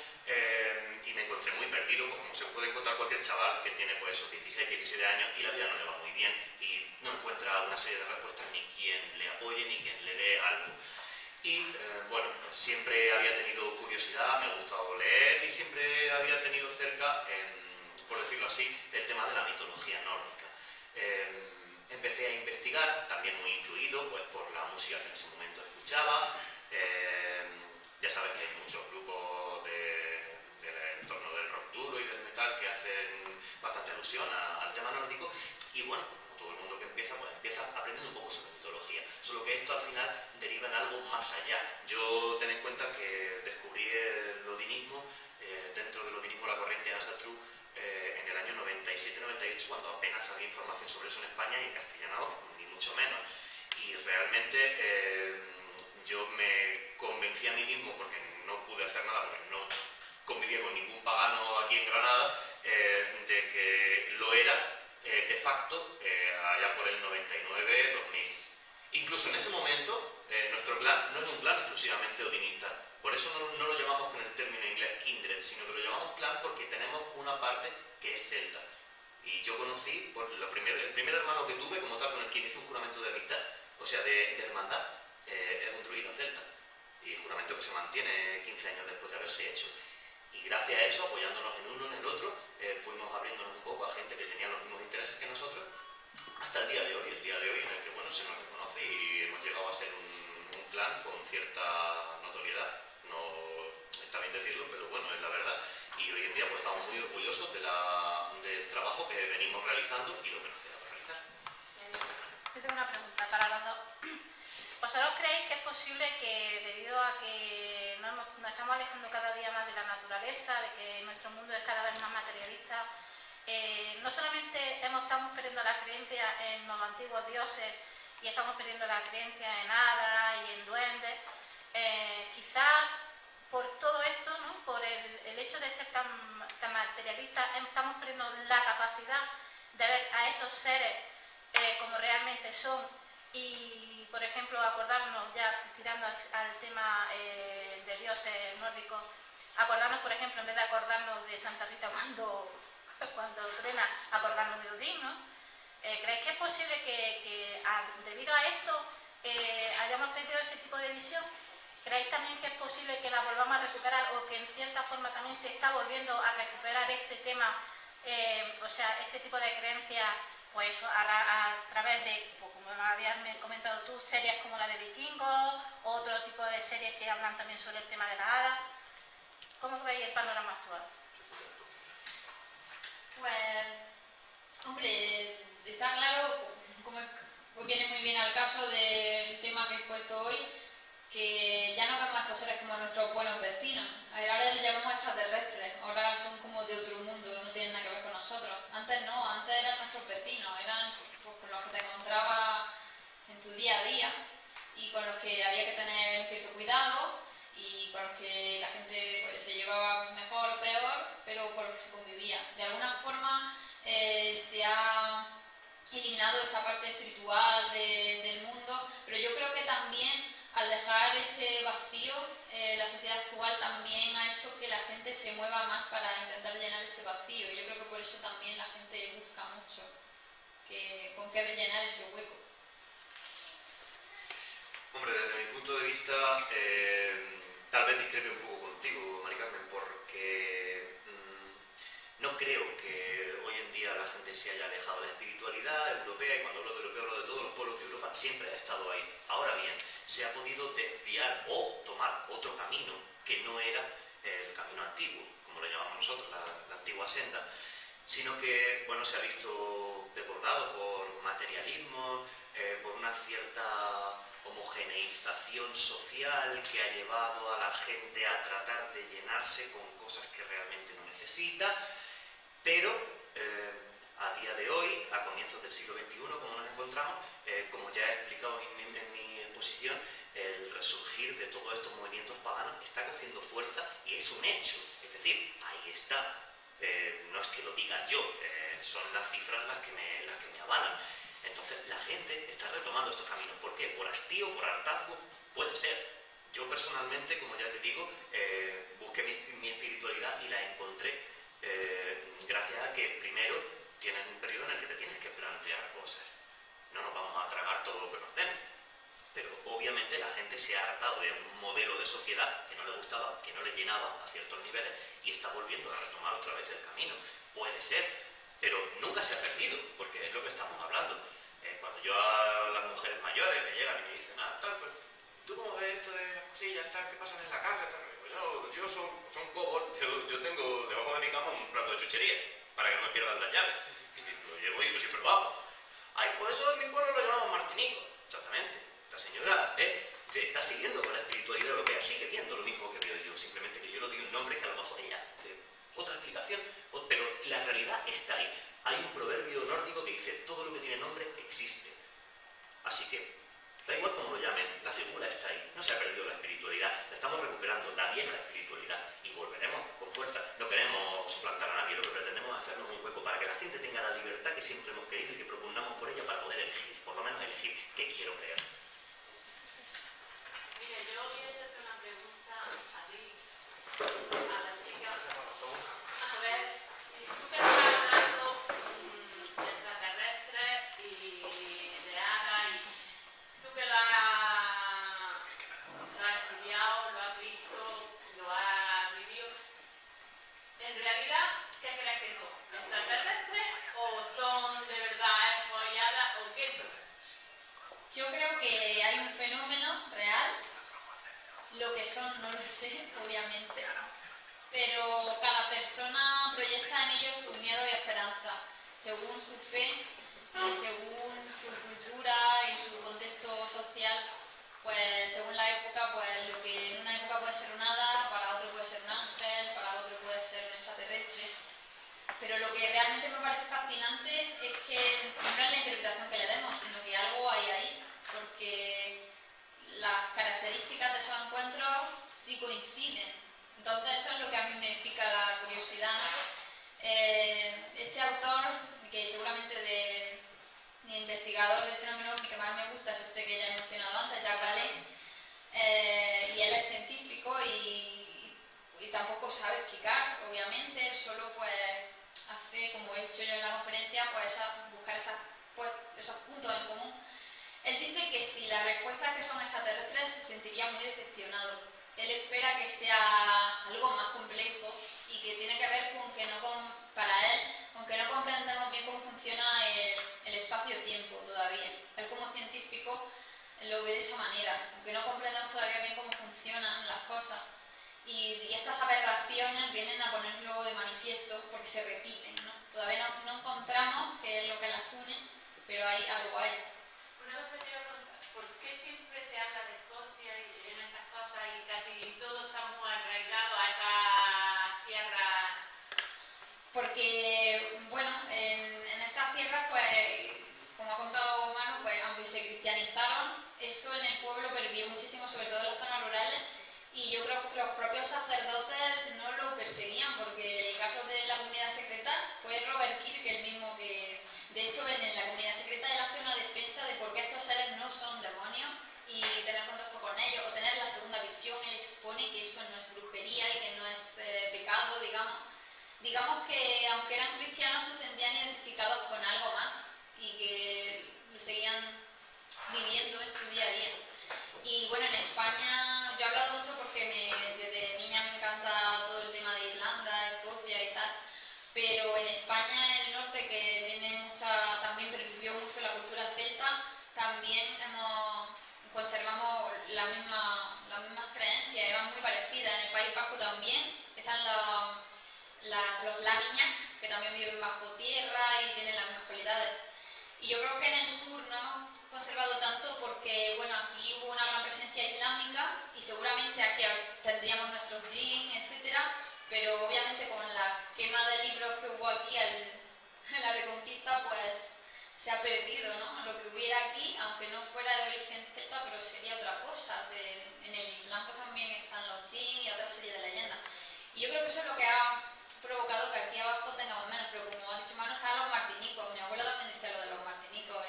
Speaker 3: y me encontré muy perdido, pues como se puede encontrar cualquier chaval que tiene pues esos 16, 17 años y la vida no le va muy bien y no encuentra una serie de respuestas ni quien le apoye ni quien le dé algo. Y bueno, siempre había tenido curiosidad, me ha gustado leer y siempre había tenido cerca, por decirlo así, el tema de la mitología nórdica. Empecé a investigar, también muy influido pues, por la música que en ese momento escuchaba. Ya sabes que hay muchos grupos del entorno del rock duro y del metal que hacen bastante alusión al tema nórdico, y bueno, como todo el mundo que empieza, pues empieza aprendiendo un poco sobre mitología, solo que esto al final deriva en algo más allá. Yo ten en cuenta que descubrí el odinismo, dentro del odinismo la corriente Asatru, en el año 97-98, cuando apenas había información sobre eso en España, y en castellano ni mucho menos, y realmente yo me convencí a mí mismo, porque no pude hacer nada, porque no convivía con ningún pagano aquí en Granada, de que lo era de facto allá por el 99-2000. Incluso en ese momento nuestro clan no es un clan exclusivamente odinista, por eso no lo llamamos con el término inglés kindred, sino que lo llamamos clan porque tenemos una parte que es celta. Y yo conocí, el primer hermano que tuve como tal con el que hice un juramento de amistad, o sea de hermandad, es un druida celta, y juramento que se mantiene 15 años después de haberse hecho. Y gracias a eso, apoyándonos en uno en el otro, fuimos abriéndonos un poco a gente que tenía los mismos intereses que nosotros, hasta el día de hoy en el que bueno, se nos reconoce y hemos llegado a ser un clan con cierta notoriedad. No está bien decirlo, pero bueno, es la verdad. Y hoy en día pues estamos muy orgullosos del trabajo que venimos realizando y lo que nos queda por realizar.
Speaker 4: Yo tengo una pregunta para los dos. ¿Vosotros creéis que es posible que, debido a que nos estamos alejando cada día más de la naturaleza, de que nuestro mundo es cada vez más materialista, no solamente estamos perdiendo la creencia en los antiguos dioses y estamos perdiendo la creencia en hadas y en duendes, quizás por todo esto, ¿no? Por el hecho de ser tan materialistas, estamos perdiendo la capacidad de ver a esos seres como realmente son y, por ejemplo, acordarnos, ya tirando al tema de dioses nórdicos, acordarnos, por ejemplo, en vez de acordarnos de Santa Rita cuando truena, acordarnos de Odín, ¿no? ¿Creéis que es posible que debido a esto hayamos perdido ese tipo de visión? ¿Creéis también que es posible que la volvamos a recuperar o que en cierta forma también se está volviendo a recuperar este tema, o sea, este tipo de creencias, pues a través de, pues, como habías comentado tú, series como la de Vikingos, o otro tipo de series que hablan también sobre el tema de la hada? ¿Cómo veis el panorama actual?
Speaker 2: Pues, hombre, está claro, como viene muy bien al caso del tema que he puesto hoy, que ya no vemos a estos seres como nuestros buenos vecinos. Ahora les llamamos extraterrestres, ahora son como de otro mundo, no tienen nada que ver con nosotros. Antes no, antes eran nuestros vecinos, eran pues, con los que te encontrabas en tu día a día y con los que había que tener cierto cuidado y con los que la gente pues, se llevaba mejor o peor, pero con los que se convivía. De alguna forma se ha eliminado esa parte espiritual del mundo, pero yo creo que también al dejar ese vacío, la sociedad actual también ha hecho que la gente gente se mueva más para intentar llenar ese vacío. Yo creo que por eso también la gente busca mucho con qué rellenar ese hueco.
Speaker 3: Hombre, desde mi punto de vista, tal vez discrepe un poco contigo, Mari Carmen, porque no creo que hoy en día la gente se haya alejado de la espiritualidad europea, y cuando hablo de europeo hablo de todos los pueblos de Europa, siempre ha estado ahí. Ahora bien, se ha podido desviar o tomar otro camino que no era el camino antiguo, como lo llamamos nosotros, la antigua senda, sino que, bueno, se ha visto desbordado por materialismo, por una cierta homogeneización social que ha llevado a la gente a tratar de llenarse con cosas que realmente no necesita, pero a día de hoy, a comienzos del siglo XXI, como nos encontramos, como ya he explicado en mi exposición, el resurgir de todos estos movimientos paganos está cogiendo fuerza y es un hecho, es decir, ahí está. No es que lo diga yo, son las cifras las que me avalan. Entonces la gente está retomando estos caminos. ¿Por qué? ¿Por hastío, por hartazgo? Puede ser. Yo personalmente, como ya te digo, busqué mi espiritualidad y la encontré gracias a que primero tienes un periodo en el que te tienes que plantear cosas. No nos vamos a tragar todo lo que nos den. Pero obviamente la gente se ha hartado de un modelo de sociedad que no le gustaba, que no le llenaba a ciertos niveles, y está volviendo a retomar otra vez el camino. Puede ser, pero nunca se ha perdido, porque es lo que estamos hablando. Cuando yo a las mujeres mayores me llegan y me dicen, tal, pues, ¿tú cómo ves esto de las cosillas, tal, que pasan en la casa? Tal? Yo son cobos, yo tengo debajo de mi cama un plato de chucherías, para que no me pierdan las llaves. Y lo llevo y yo siempre lo hago. Ay, pues eso en mi pueblo lo llamamos martinico. Exactamente. La señora te está siguiendo con la espiritualidad europea, sigue viendo lo mismo que veo yo, simplemente que yo le doy un nombre que a lo mejor ella, otra explicación, pero la realidad está ahí. Hay un proverbio nórdico que dice, todo lo que tiene nombre existe. Así que, da igual cómo lo llamen, la figura está ahí, no se ha perdido la espiritualidad, la estamos recuperando, la vieja espiritualidad, y volveremos con fuerza. No queremos suplantar a nadie, lo que pretendemos es hacernos un hueco para que la gente tenga la libertad que siempre hemos querido y que propugnamos por ella para poder elegir, por lo menos elegir qué quiero creer.
Speaker 5: Mira, yo voy a hacerte una pregunta a ti, a la chica. A ver, tú que estás hablando de extraterrestres y de hadas, y tú que lo has estudiado, lo has visto, lo has vivido, en realidad, ¿qué crees que son? ¿Extraterrestres o son de verdad hadas o qué son?
Speaker 2: Yo creo que hay un fenómeno real, lo que son no lo sé, obviamente, pero cada persona proyecta en ellos su miedo y esperanza, según su fe y según su cultura y su contexto social, pues según la época, pues lo que en una época puede ser un hada, para otro puede ser un ángel, para otro puede ser un extraterrestre. Pero lo que realmente me parece fascinante es que no es la interpretación que le demos, sino que algo hay ahí, porque las características de esos encuentros sí coinciden. Entonces eso es lo que a mí me pica la curiosidad. Este autor, que seguramente de investigador del fenómeno ovni que más me gusta es este que ya he mencionado antes, Jacques Vallée, y él es científico y tampoco sabe explicar, obviamente, solo pues hace, como he dicho yo en la conferencia, pues buscar esos puntos en común. Él dice que si la respuesta es que son extraterrestres se sentiría muy decepcionado. Él espera que sea algo más complejo y que tiene que ver con que para él, aunque no comprendemos bien cómo funciona el espacio-tiempo todavía. Él como científico lo ve de esa manera, aunque no comprendemos todavía bien cómo funcionan las cosas. Y estas aberraciones vienen a ponerlo de manifiesto porque se repiten, ¿no? Todavía no encontramos qué es lo que las une, pero hay algo ahí.
Speaker 5: Una cosa que te iba a preguntar, ¿por qué siempre se habla de Escocia y en estas cosas y casi todo está muy arraigado a esa tierra?
Speaker 2: Porque, bueno, en estas tierras, pues, como ha contado Manu, pues, aunque se cristianizaron, eso en el pueblo pervivió muchísimo, sobre todo en las zonas rurales, y yo creo que los propios sacerdotes no lo perseguían, porque el caso de la comunidad secreta fue Robert Kirk, el mismo que, de hecho, en la comunidad secreta él hace una defensa de por qué estos seres no son demonios y tener contacto con ellos, o tener la segunda visión. Él expone que eso no es brujería y que no es pecado digamos que aunque eran cristianos se sentían identificados con algo más y que lo seguían viviendo en su día a día. Y bueno, en España yo he hablado mucho porque desde niña me encanta todo el tema de Irlanda, Escocia y tal, pero en España, en el norte, que tiene también pervivió mucho la cultura celta, también conservamos las mismas creencias, eran muy parecidas. En el País Vasco también están los Lamiñac, que también viven bajo tierra y tienen las mismas cualidades. Y yo creo que en el sur no hemos conservado tanto porque, bueno, aquí hubo una gran presencia islámica y seguramente aquí tendríamos nuestros jinn, etcétera, pero obviamente con la quema de libros que hubo aquí en la Reconquista, pues se ha perdido, ¿no? Lo que hubiera aquí, aunque no fuera de origen celta, pero sería otra cosa. En el Islam pues, también están los jinn y otra serie de leyendas. Y yo creo que eso es lo que ha provocado que aquí abajo tengamos menos, pero como ha dicho Manu, están los martinicos. Mi abuelo también decía lo de los martinicos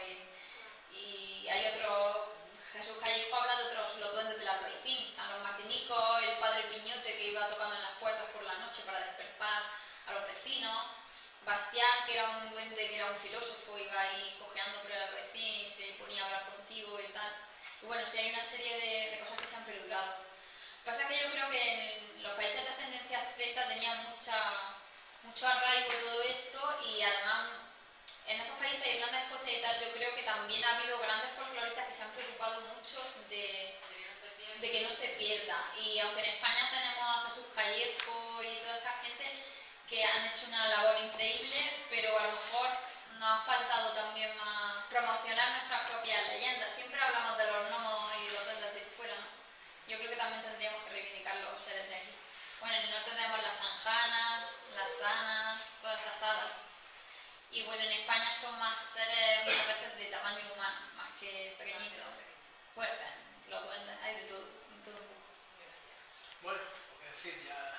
Speaker 2: y hay otro, Jesús Callejo habla de otros, los duendes del Albaicín, están los martinicos, el padre Piñote que iba tocando en las puertas por la noche para despertar a los vecinos, Bastián, que era un duende, que era un filósofo, iba ahí cojeando por el Albaicín y se ponía a hablar contigo y tal. Y bueno, sí hay una serie de cosas que se han perdurado. Lo que pasa es que yo creo que en los países de ascendencia celta tenía mucho arraigo todo esto y además en esos países, Irlanda, Escocia y tal, yo creo que también ha habido grandes folcloristas que se han preocupado mucho de que no se pierda. Y aunque en España tenemos a Jesús Callejo y toda esta gente que han hecho una labor increíble, pero a lo mejor nos ha faltado también promocionar nuestras propias leyendas. Siempre hablamos de los gnomos y los duendes de fuera, ¿no? Yo creo que también tendríamos que reivindicar los seres de aquí. Bueno, en el norte tenemos las sanjanas, las sanas, todas esas hadas. Y bueno, en España son más seres muchas veces de tamaño humano, más que pequeñitos. Bueno, los duendes, hay de todo un poco.
Speaker 1: Bueno, es decir, ya